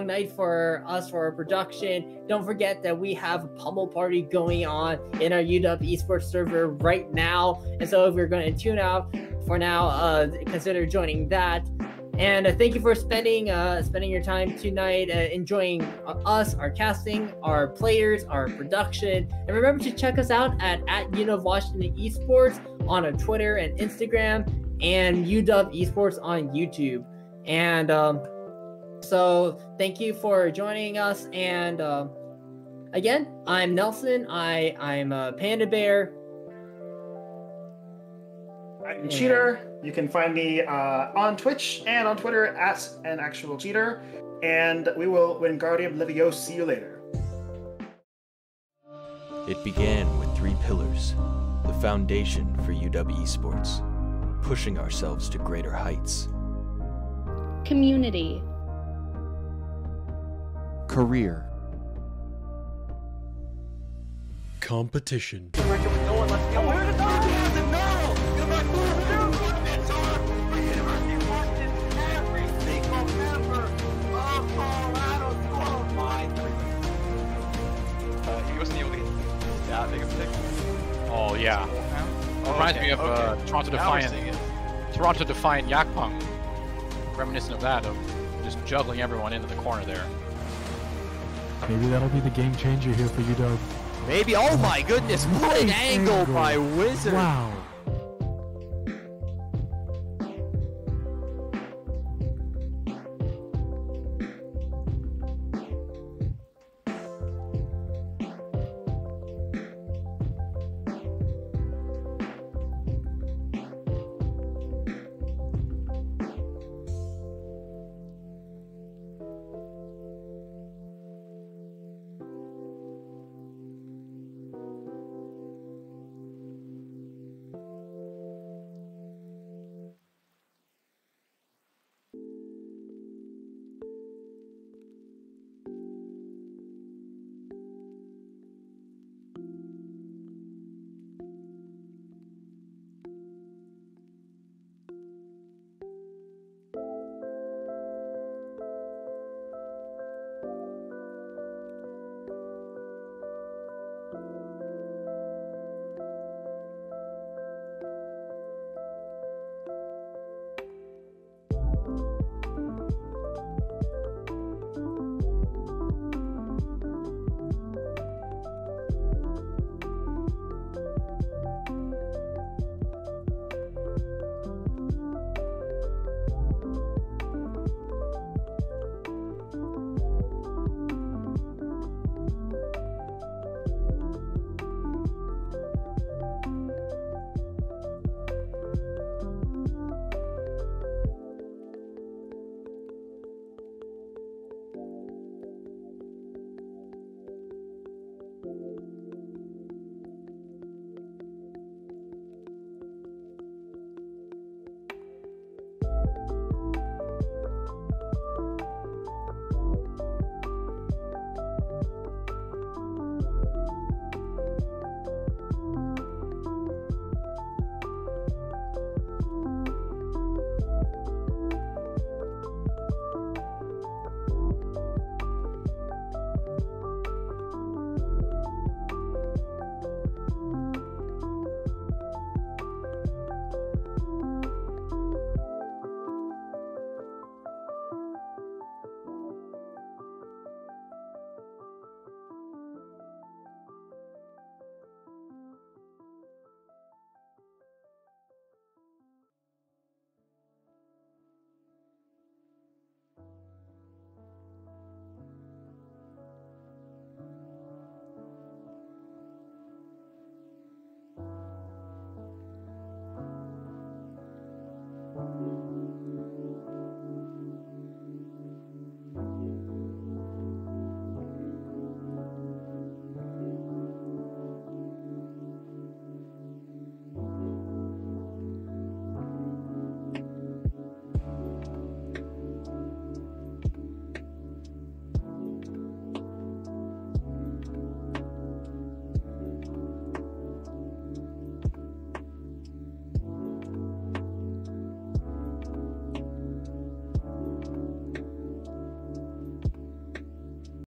Speaker 2: night for us for our production. Don't forget that we have a pummel party going on in our UW esports server right now. And so if you're going to tune out for now, consider joining that. And thank you for spending your time tonight, enjoying us, our casting, our players, our production. And remember to check us out at UW Washington Esports on Twitter and Instagram, and UW Esports on YouTube. And so thank you for joining us. And again, I'm Nelson. I'm Pandabear.
Speaker 1: I'm Cheater. You can find me on Twitch and on Twitter at an actual cheater. And we will Wingardium Leviosa. See you later.
Speaker 4: It began with 3 pillars, the foundation for UW Esports, pushing ourselves to greater heights.
Speaker 5: Community.
Speaker 6: Career. Competition.
Speaker 7: Oh yeah. Reminds me of Toronto Defiant Yakpung. Reminiscent of that, of just juggling everyone into the corner there.
Speaker 6: Maybe that'll be the game changer here for UW.
Speaker 8: Maybe. Oh my goodness, what an angle by Wizard.
Speaker 6: Wow.